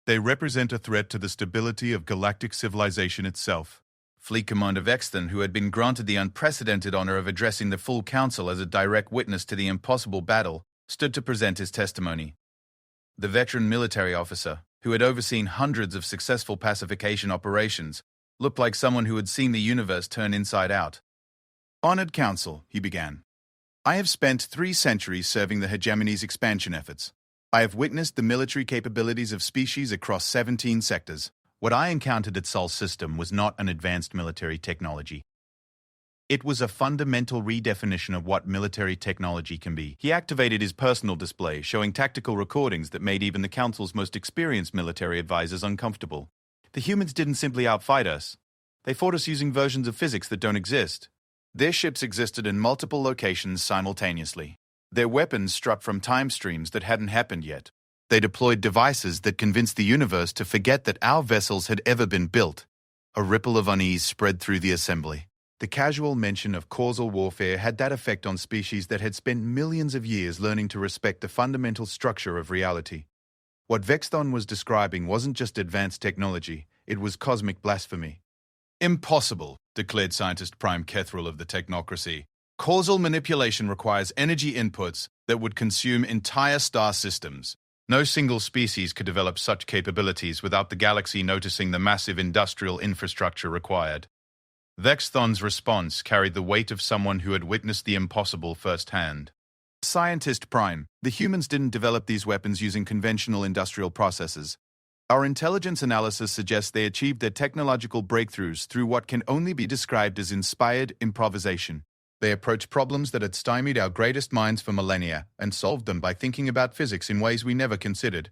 they represent a threat to the stability of galactic civilization itself. Fleet Commander Vexton, who had been granted the unprecedented honor of addressing the full council as a direct witness to the impossible battle, stood to present his testimony. The veteran military officer, who had overseen hundreds of successful pacification operations, looked like someone who had seen the universe turn inside out. "Honored Council," he began. "I have spent 3 centuries serving the hegemony's expansion efforts. I have witnessed the military capabilities of species across 17 sectors. What I encountered at Sol's system was not an advanced military technology. It was a fundamental redefinition of what military technology can be." He activated his personal display, showing tactical recordings that made even the Council's most experienced military advisors uncomfortable. "The humans didn't simply outfight us. They fought us using versions of physics that don't exist. Their ships existed in multiple locations simultaneously. Their weapons struck from time streams that hadn't happened yet. They deployed devices that convinced the universe to forget that our vessels had ever been built." A ripple of unease spread through the assembly. The casual mention of causal warfare had that effect on species that had spent millions of years learning to respect the fundamental structure of reality. What Vexton was describing wasn't just advanced technology, it was cosmic blasphemy. "Impossible," declared Scientist Prime Kethril of the Technocracy. "Causal manipulation requires energy inputs that would consume entire star systems. No single species could develop such capabilities without the galaxy noticing the massive industrial infrastructure required." Vexthon's response carried the weight of someone who had witnessed the impossible firsthand. "Scientist Prime, the humans didn't develop these weapons using conventional industrial processes. Our intelligence analysis suggests they achieved their technological breakthroughs through what can only be described as inspired improvisation. They approached problems that had stymied our greatest minds for millennia and solved them by thinking about physics in ways we never considered."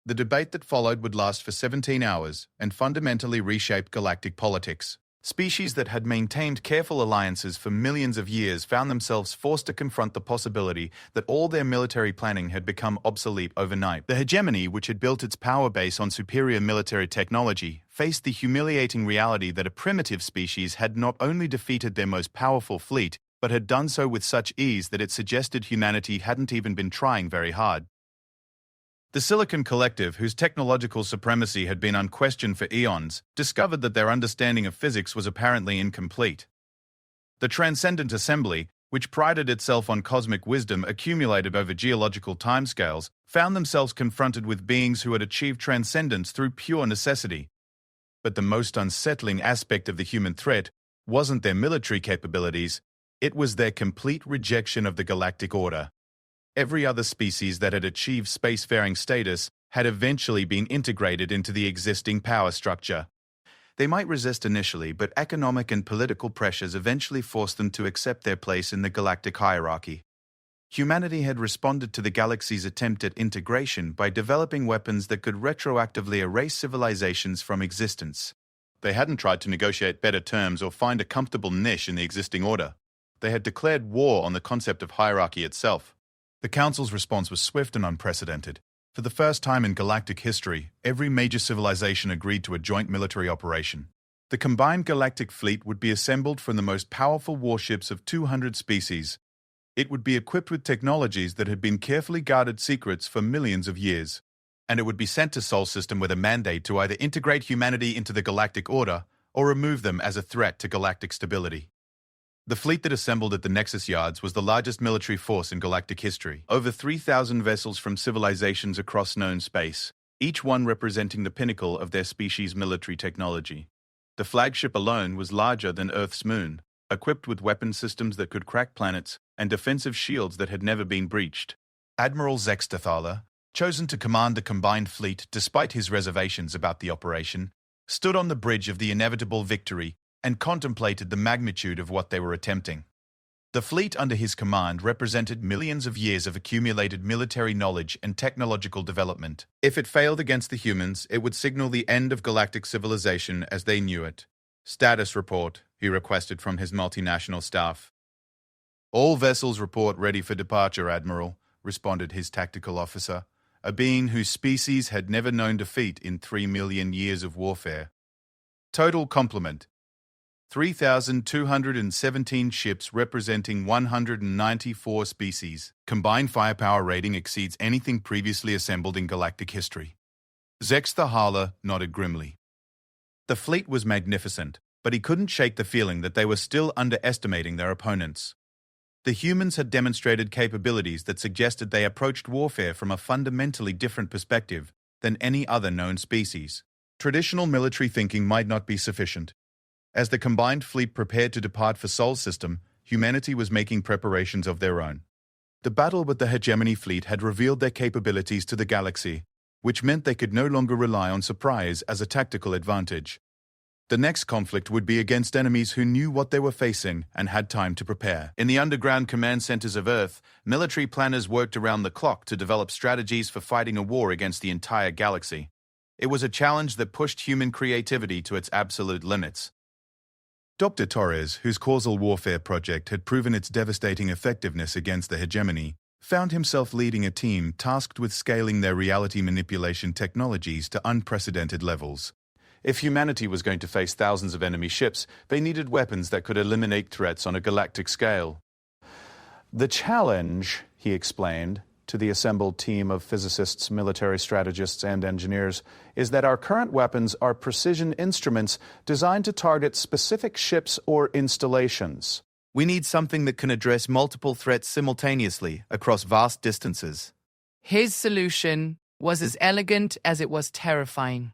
The debate that followed would last for 17 hours and fundamentally reshape galactic politics. Species that had maintained careful alliances for millions of years found themselves forced to confront the possibility that all their military planning had become obsolete overnight. The hegemony, which had built its power base on superior military technology, faced the humiliating reality that a primitive species had not only defeated their most powerful fleet, but had done so with such ease that it suggested humanity hadn't even been trying very hard. The Silicon Collective, whose technological supremacy had been unquestioned for eons, discovered that their understanding of physics was apparently incomplete. The Transcendent Assembly, which prided itself on cosmic wisdom accumulated over geological timescales, found themselves confronted with beings who had achieved transcendence through pure necessity. But the most unsettling aspect of the human threat wasn't their military capabilities, it was their complete rejection of the galactic order. Every other species that had achieved spacefaring status had eventually been integrated into the existing power structure. They might resist initially, but economic and political pressures eventually forced them to accept their place in the galactic hierarchy. Humanity had responded to the galaxy's attempt at integration by developing weapons that could retroactively erase civilizations from existence. They hadn't tried to negotiate better terms or find a comfortable niche in the existing order. They had declared war on the concept of hierarchy itself. The Council's response was swift and unprecedented. For the first time in galactic history, every major civilization agreed to a joint military operation. The combined galactic fleet would be assembled from the most powerful warships of 200 species. It would be equipped with technologies that had been carefully guarded secrets for millions of years. And it would be sent to Sol System with a mandate to either integrate humanity into the galactic order or remove them as a threat to galactic stability. The fleet that assembled at the Nexus Yards was the largest military force in galactic history. Over 3,000 vessels from civilizations across known space, each one representing the pinnacle of their species' military technology. The flagship alone was larger than Earth's moon, equipped with weapon systems that could crack planets and defensive shields that had never been breached. Admiral Zextathala, chosen to command the combined fleet despite his reservations about the operation, stood on the bridge of the inevitable victory and contemplated the magnitude of what they were attempting. The fleet under his command represented millions of years of accumulated military knowledge and technological development. If it failed against the humans, it would signal the end of galactic civilization as they knew it. "Status report," he requested from his multinational staff. All vessels report ready for departure, Admiral, responded his tactical officer, a being whose species had never known defeat in 3 million years of warfare. Total complement: 3,217 ships representing 194 species. Combined firepower rating exceeds anything previously assembled in galactic history. Zex the Harler nodded grimly. The fleet was magnificent, but he couldn't shake the feeling that they were still underestimating their opponents. The humans had demonstrated capabilities that suggested they approached warfare from a fundamentally different perspective than any other known species. Traditional military thinking might not be sufficient. As the combined fleet prepared to depart for Sol System, humanity was making preparations of their own. The battle with the hegemony fleet had revealed their capabilities to the galaxy, which meant they could no longer rely on surprise as a tactical advantage. The next conflict would be against enemies who knew what they were facing and had time to prepare. In the underground command centers of Earth, military planners worked around the clock to develop strategies for fighting a war against the entire galaxy. It was a challenge that pushed human creativity to its absolute limits. Dr. Torres, whose causal warfare project had proven its devastating effectiveness against the hegemony, found himself leading a team tasked with scaling their reality manipulation technologies to unprecedented levels. If humanity was going to face thousands of enemy ships, they needed weapons that could eliminate threats on a galactic scale. The challenge, he explained to the assembled team of physicists, military strategists, and engineers, is that our current weapons are precision instruments designed to target specific ships or installations. We need something that can address multiple threats simultaneously across vast distances.
His solution was as elegant as it was terrifying.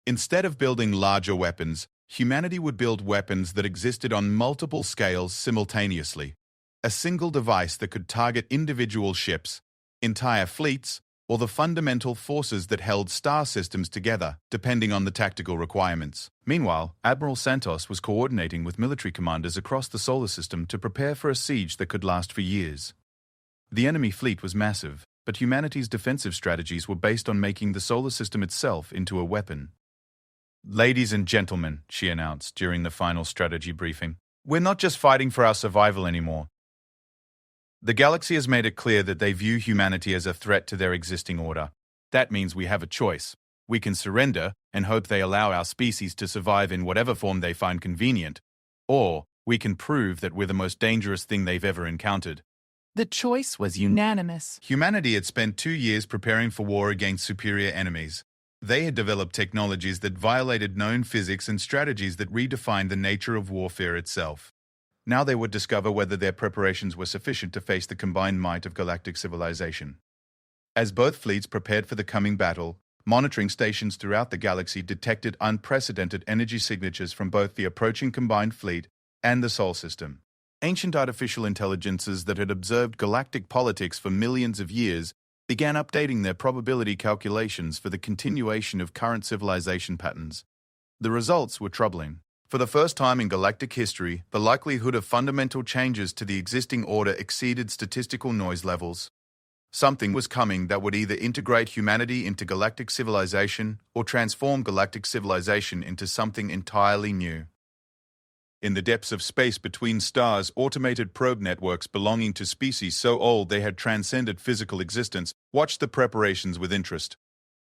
Instead of building larger weapons, humanity would build weapons that existed on multiple scales simultaneously. A single device that could target individual ships, entire fleets, or the fundamental forces that held star systems together, depending on the tactical requirements. Meanwhile, Admiral Santos was coordinating with military commanders across the solar system to prepare for a siege that could last for years. The enemy fleet was massive, but humanity's defensive strategies were based on making the solar system itself into a weapon. "Ladies and gentlemen," she announced during the final strategy briefing, "we're not just fighting for our survival anymore. The galaxy has made it clear that they view humanity as a threat to their existing order. That means we have a choice. We can surrender and hope they allow our species to survive in whatever form they find convenient, or we can prove that we're the most dangerous thing they've ever encountered."
The choice was unanimous.
Humanity had spent 2 years preparing for war against superior enemies. They had developed technologies that violated known physics and strategies that redefined the nature of warfare itself. Now they would discover whether their preparations were sufficient to face the combined might of galactic civilization. As both fleets prepared for the coming battle, monitoring stations throughout the galaxy detected unprecedented energy signatures from both the approaching combined fleet and the Sol system. Ancient artificial intelligences that had observed galactic politics for millions of years began updating their probability calculations for the continuation of current civilization patterns. The results were troubling. For the first time in galactic history, the likelihood of fundamental changes to the existing order exceeded statistical noise levels. Something was coming that would either integrate humanity into galactic civilization or transform galactic civilization into something entirely new. In the depths of space between stars, automated probe networks belonging to species so old they had transcended physical existence watched the preparations with interest.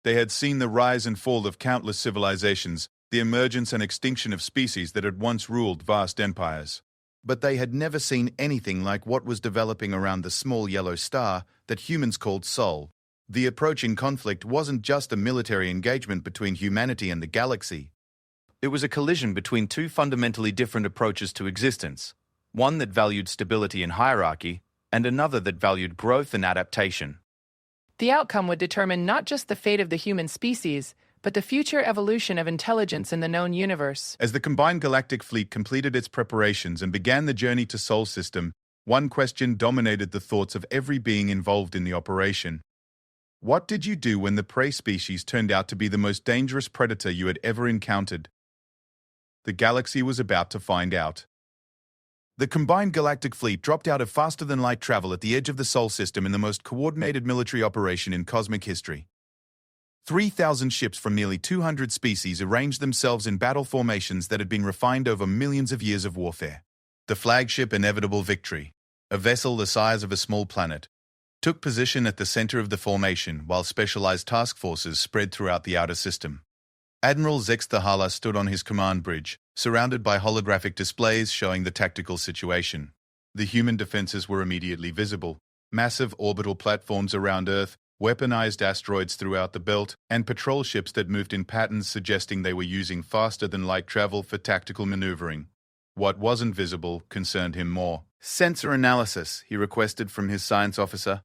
They had seen the rise and fall of countless civilizations, the emergence and extinction of species that had once ruled vast empires. But they had never seen anything like what was developing around the small yellow star that humans called Sol. The approaching conflict wasn't just a military engagement between humanity and the galaxy. It was a collision between two fundamentally different approaches to existence, one that valued stability and hierarchy, and another that valued growth and adaptation.
The outcome would determine not just the fate of the human species, but the future evolution of intelligence in the known universe.
As the combined galactic fleet completed its preparations and began the journey to Sol System, one question dominated the thoughts of every being involved in the operation. What did you do when the prey species turned out to be the most dangerous predator you had ever encountered? The galaxy was about to find out. The combined galactic fleet dropped out of faster-than-light travel at the edge of the Sol System in the most coordinated military operation in cosmic history. 3,000 ships from nearly 200 species arranged themselves in battle formations that had been refined over millions of years of warfare. The flagship Inevitable Victory, a vessel the size of a small planet, took position at the center of the formation while specialized task forces spread throughout the outer system. Admiral Zexthala stood on his command bridge, surrounded by holographic displays showing the tactical situation. The human defenses were immediately visible. Massive orbital platforms around Earth, weaponized asteroids throughout the belt, and patrol ships that moved in patterns suggesting they were using faster-than-light travel for tactical maneuvering. What wasn't visible concerned him more. "Sensor analysis," he requested from his science officer.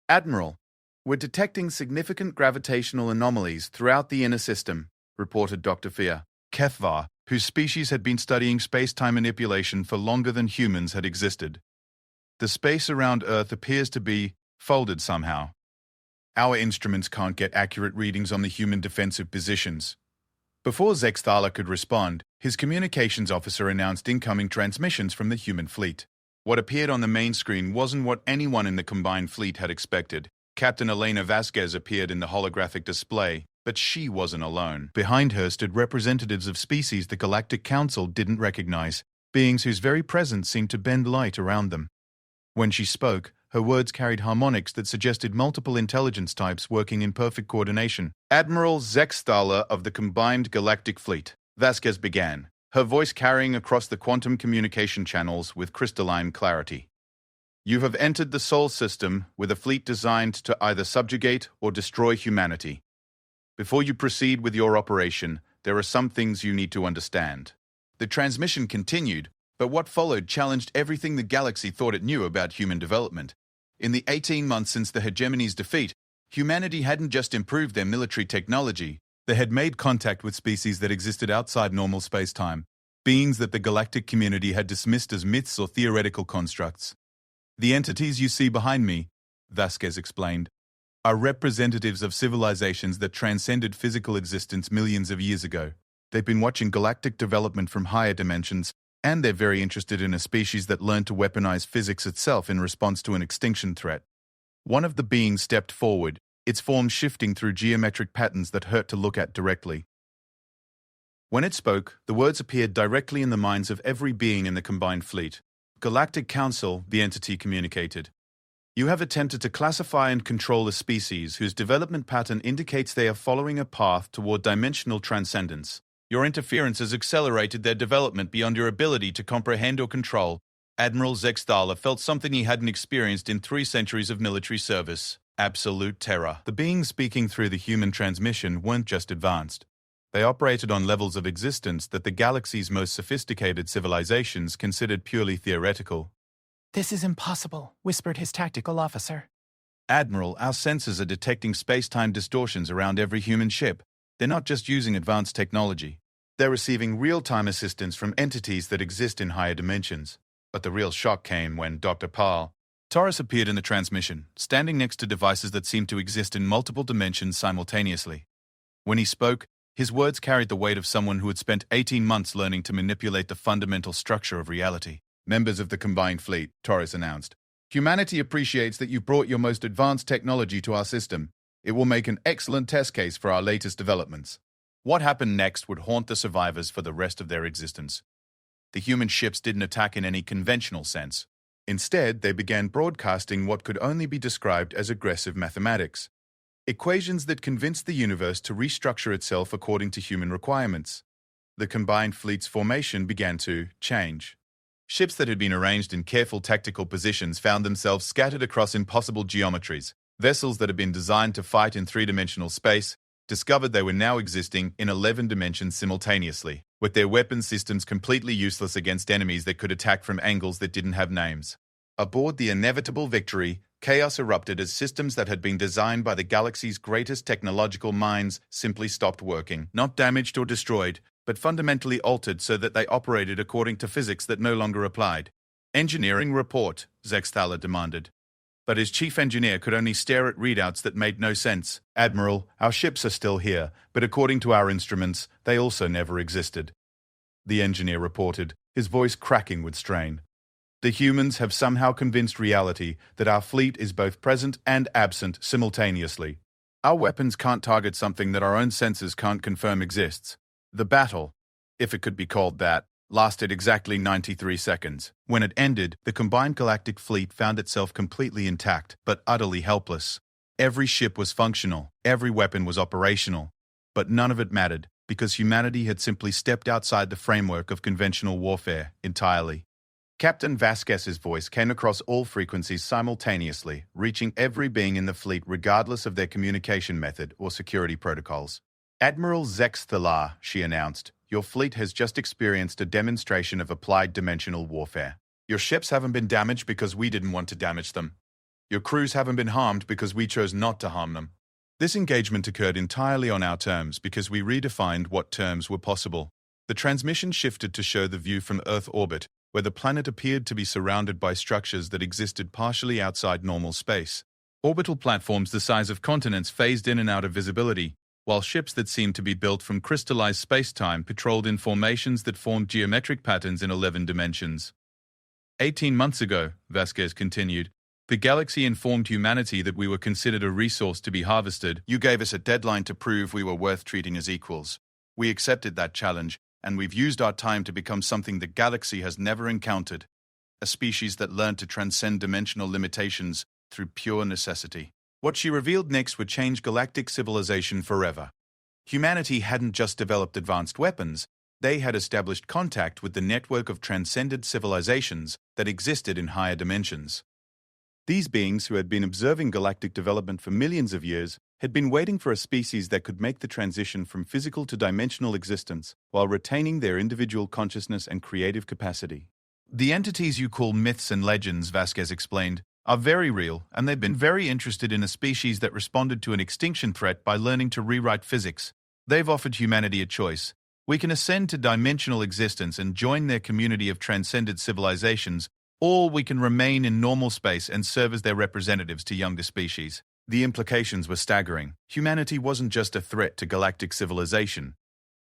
"Admiral, we're detecting significant gravitational anomalies throughout the inner system," reported Dr. Fia Kefvar, whose species had been studying space-time manipulation for longer than humans had existed. "The space around Earth appears to be folded somehow. Our instruments can't get accurate readings on the human defensive positions." Before Zexthala could respond, his communications officer announced incoming transmissions from the human fleet. What appeared on the main screen wasn't what anyone in the combined fleet had expected. Captain Elena Vasquez appeared in the holographic display, but she wasn't alone. Behind her stood representatives of species the Galactic Council didn't recognize, beings whose very presence seemed to bend light around them. When she spoke, her words carried harmonics that suggested multiple intelligence types working in perfect coordination. "Admiral Zexthala of the Combined Galactic Fleet," Vasquez began, her voice carrying across the quantum communication channels with crystalline clarity. "You have entered the Sol system with a fleet designed to either subjugate or destroy humanity. Before you proceed with your operation, there are some things you need to understand." The transmission continued, but what followed challenged everything the galaxy thought it knew about human development. In the 18 months since the hegemony's defeat, humanity hadn't just improved their military technology, they had made contact with species that existed outside normal space-time, beings that the galactic community had dismissed as myths or theoretical constructs. "The entities you see behind me," Vasquez explained, "are representatives of civilizations that transcended physical existence millions of years ago. They've been watching galactic development from higher dimensions, and they're very interested in a species that learned to weaponize physics itself in response to an extinction threat." One of the beings stepped forward, its form shifting through geometric patterns that hurt to look at directly. When it spoke, the words appeared directly in the minds of every being in the combined fleet. "Galactic Council," the entity communicated. "You have attempted to classify and control a species whose development pattern indicates they are following a path toward dimensional transcendence. Your interference has accelerated their development beyond your ability to comprehend or control." Admiral Zexthala felt something he hadn't experienced in 3 centuries of military service: absolute terror. The beings speaking through the human transmission weren't just advanced. They operated on levels of existence that the galaxy's most sophisticated civilizations considered purely theoretical.
"This is impossible," whispered his tactical officer.
"Admiral, our sensors are detecting space-time distortions around every human ship. They're not just using advanced technology. They're receiving real-time assistance from entities that exist in higher dimensions." But the real shock came when Dr. Paul Torres appeared in the transmission, standing next to devices that seemed to exist in multiple dimensions simultaneously. When he spoke, his words carried the weight of someone who had spent 18 months learning to manipulate the fundamental structure of reality. "Members of the Combined Fleet," Torres announced, "humanity appreciates that you brought your most advanced technology to our system. It will make an excellent test case for our latest developments." What happened next would haunt the survivors for the rest of their existence. The human ships didn't attack in any conventional sense. Instead, they began broadcasting what could only be described as aggressive mathematics. Equations that convinced the universe to restructure itself according to human requirements. The combined fleet's formation began to change. Ships that had been arranged in careful tactical positions found themselves scattered across impossible geometries. Vessels that had been designed to fight in 3-dimensional space discovered they were now existing in 11 dimensions simultaneously, with their weapon systems completely useless against enemies that could attack from angles that didn't have names. Aboard the inevitable Victory, chaos erupted as systems that had been designed by the galaxy's greatest technological minds simply stopped working. Not damaged or destroyed, but fundamentally altered so that they operated according to physics that no longer applied. "Engineering report," Zexthala demanded. But his chief engineer could only stare at readouts that made no sense. "Admiral, our ships are still here, but according to our instruments, they also never existed," the engineer reported, his voice cracking with strain. "The humans have somehow convinced reality that our fleet is both present and absent simultaneously. Our weapons can't target something that our own sensors can't confirm exists. The battle, if it could be called that, lasted exactly 93 seconds. When it ended, the combined galactic fleet found itself completely intact, but utterly helpless. Every ship was functional, every weapon was operational, but none of it mattered, because humanity had simply stepped outside the framework of conventional warfare entirely. Captain Vasquez's voice came across all frequencies simultaneously, reaching every being in the fleet regardless of their communication method or security protocols. Admiral Zex Thalar, she announced, your fleet has just experienced a demonstration of applied dimensional warfare. Your ships haven't been damaged because we didn't want to damage them. Your crews haven't been harmed because we chose not to harm them. This engagement occurred entirely on our terms because we redefined what terms were possible. The transmission shifted to show the view from Earth orbit, where the planet appeared to be surrounded by structures that existed partially outside normal space. Orbital platforms the size of continents phased in and out of visibility, while ships that seemed to be built from crystallized space-time patrolled in formations that formed geometric patterns in 11 dimensions. 18 months ago, Vasquez continued, the galaxy informed humanity that we were considered a resource to be harvested. You gave us a deadline to prove we were worth treating as equals. We accepted that challenge, and we've used our time to become something the galaxy has never encountered, a species that learned to transcend dimensional limitations through pure necessity. What she revealed next would change galactic civilization forever. Humanity hadn't just developed advanced weapons, they had established contact with the network of transcended civilizations that existed in higher dimensions. These beings, who had been observing galactic development for millions of years, had been waiting for a species that could make the transition from physical to dimensional existence while retaining their individual consciousness and creative capacity. The entities you call myths and legends, Vasquez explained, are very real, and they've been very interested in a species that responded to an extinction threat by learning to rewrite physics. They've offered humanity a choice. We can ascend to dimensional existence and join their community of transcended civilizations, or we can remain in normal space and serve as their representatives to younger species. The implications were staggering. Humanity wasn't just a threat to galactic civilization.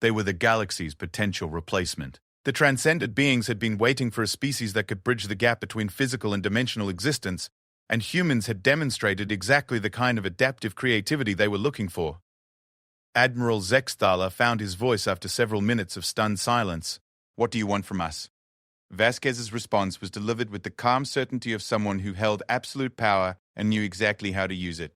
They were the galaxy's potential replacement. The transcended beings had been waiting for a species that could bridge the gap between physical and dimensional existence, and humans had demonstrated exactly the kind of adaptive creativity they were looking for. Admiral Zexthala found his voice after several minutes of stunned silence. What do you want from us? Vasquez's response was delivered with the calm certainty of someone who held absolute power and knew exactly how to use it.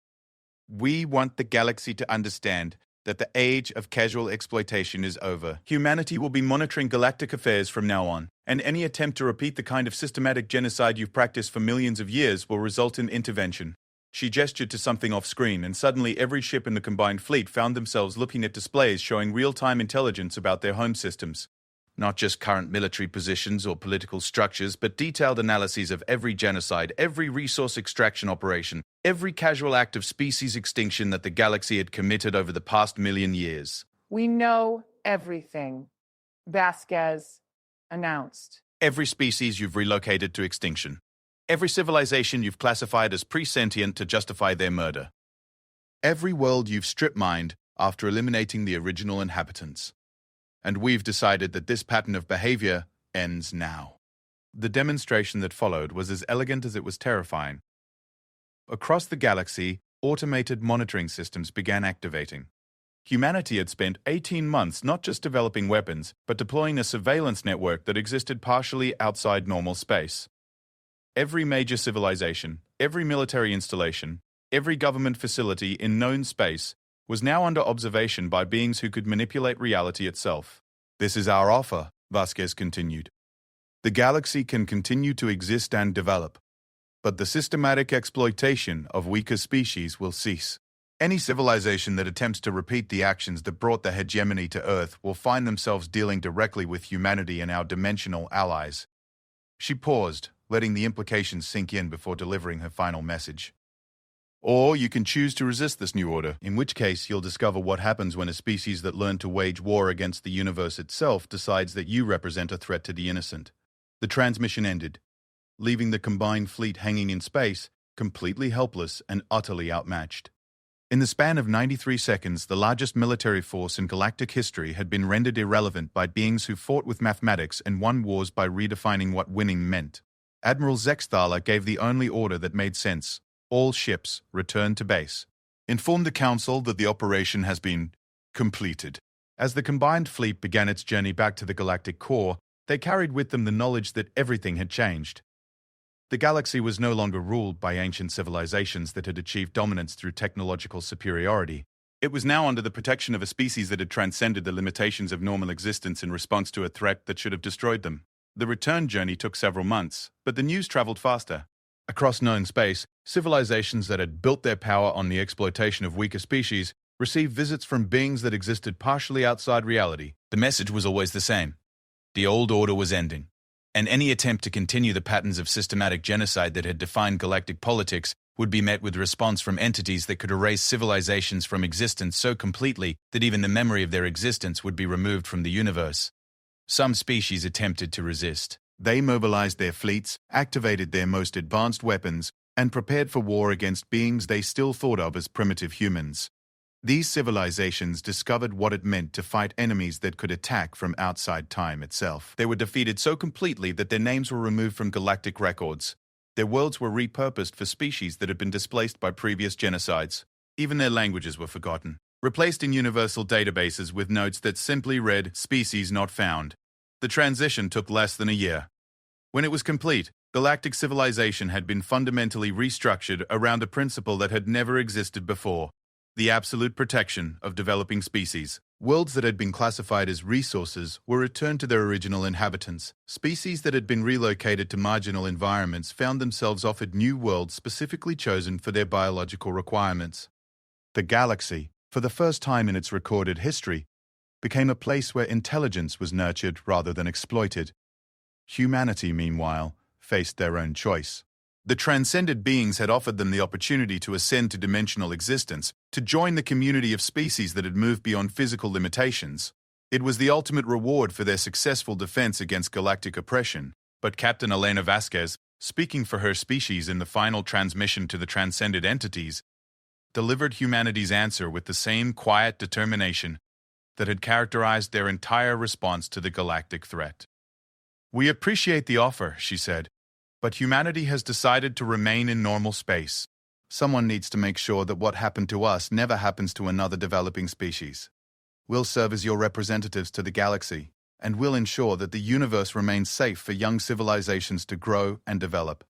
We want the galaxy to understand that the age of casual exploitation is over. Humanity will be monitoring galactic affairs from now on, and any attempt to repeat the kind of systematic genocide you've practiced for millions of years will result in intervention. She gestured to something off-screen, and suddenly every ship in the combined fleet found themselves looking at displays showing real-time intelligence about their home systems. Not just current military positions or political structures, but detailed analyses of every genocide, every resource extraction operation, every casual act of species extinction that the galaxy had committed over the past million years.
We know everything, Vasquez announced.
Every species you've relocated to extinction. Every civilization you've classified as pre-sentient to justify their murder. Every world you've strip-mined after eliminating the original inhabitants. And we've decided that this pattern of behavior ends now. The demonstration that followed was as elegant as it was terrifying. Across the galaxy, automated monitoring systems began activating. Humanity had spent 18 months not just developing weapons, but deploying a surveillance network that existed partially outside normal space. Every major civilization, every military installation, every government facility in known space was now under observation by beings who could manipulate reality itself. This is our offer, Vasquez continued. The galaxy can continue to exist and develop, but the systematic exploitation of weaker species will cease. Any civilization that attempts to repeat the actions that brought the hegemony to Earth will find themselves dealing directly with humanity and our dimensional allies. She paused, letting the implications sink in before delivering her final message. Or you can choose to resist this new order, in which case you'll discover what happens when a species that learned to wage war against the universe itself decides that you represent a threat to the innocent. The transmission ended, leaving the combined fleet hanging in space, completely helpless and utterly outmatched. In the span of 93 seconds, the largest military force in galactic history had been rendered irrelevant by beings who fought with mathematics and won wars by redefining what winning meant. Admiral Zexthala gave the only order that made sense. All ships return to base. Inform the Council that the operation has been completed. As the combined fleet began its journey back to the galactic core, They carried with them the knowledge that everything had changed. The galaxy was no longer ruled by ancient civilizations that had achieved dominance through technological superiority. It was now under the protection of a species that had transcended the limitations of normal existence in response to a threat that should have destroyed them. The return journey took several months, but the news traveled faster. Across known space, civilizations that had built their power on the exploitation of weaker species received visits from beings that existed partially outside reality. The message was always the same. The old order was ending, and any attempt to continue the patterns of systematic genocide that had defined galactic politics would be met with response from entities that could erase civilizations from existence so completely that even the memory of their existence would be removed from the universe. Some species attempted to resist. They mobilized their fleets, activated their most advanced weapons, and prepared for war against beings they still thought of as primitive humans. These civilizations discovered what it meant to fight enemies that could attack from outside time itself. They were defeated so completely that their names were removed from galactic records. Their worlds were repurposed for species that had been displaced by previous genocides. Even their languages were forgotten, replaced in universal databases with notes that simply read, "Species not found." The transition took less than a year. When it was complete, galactic civilization had been fundamentally restructured around a principle that had never existed before: the absolute protection of developing species. Worlds that had been classified as resources were returned to their original inhabitants. Species that had been relocated to marginal environments found themselves offered new worlds specifically chosen for their biological requirements. The galaxy, for the first time in its recorded history, became a place where intelligence was nurtured rather than exploited. Humanity, meanwhile, faced their own choice. The transcended beings had offered them the opportunity to ascend to dimensional existence, to join the community of species that had moved beyond physical limitations. It was the ultimate reward for their successful defense against galactic oppression. But Captain Elena Vasquez, speaking for her species in the final transmission to the transcended entities, delivered humanity's answer with the same quiet determination that had characterized their entire response to the galactic threat. "We appreciate the offer," she said, "but humanity has decided to remain in normal space. Someone needs to make sure that what happened to us never happens to another developing species. We'll serve as your representatives to the galaxy, and we'll ensure that the universe remains safe for young civilizations to grow and develop."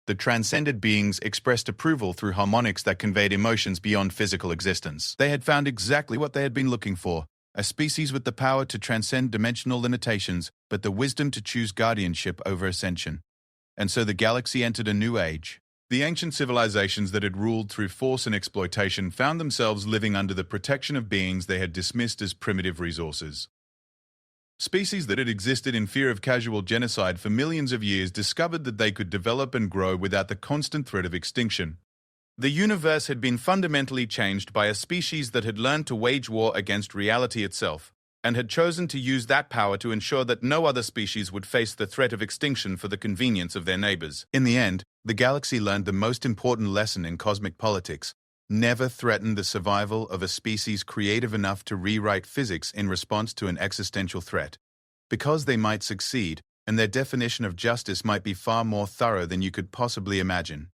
The transcended beings expressed approval through harmonics that conveyed emotions beyond physical existence. They had found exactly what they had been looking for: a species with the power to transcend dimensional limitations, but the wisdom to choose guardianship over ascension. And so the galaxy entered a new age. The ancient civilizations that had ruled through force and exploitation found themselves living under the protection of beings they had dismissed as primitive resources. Species that had existed in fear of casual genocide for millions of years discovered that they could develop and grow without the constant threat of extinction. The universe had been fundamentally changed by a species that had learned to wage war against reality itself, and had chosen to use that power to ensure that no other species would face the threat of extinction for the convenience of their neighbors. In the end, the galaxy learned the most important lesson in cosmic politics: never threaten the survival of a species creative enough to rewrite physics in response to an existential threat, because they might succeed, and their definition of justice might be far more thorough than you could possibly imagine.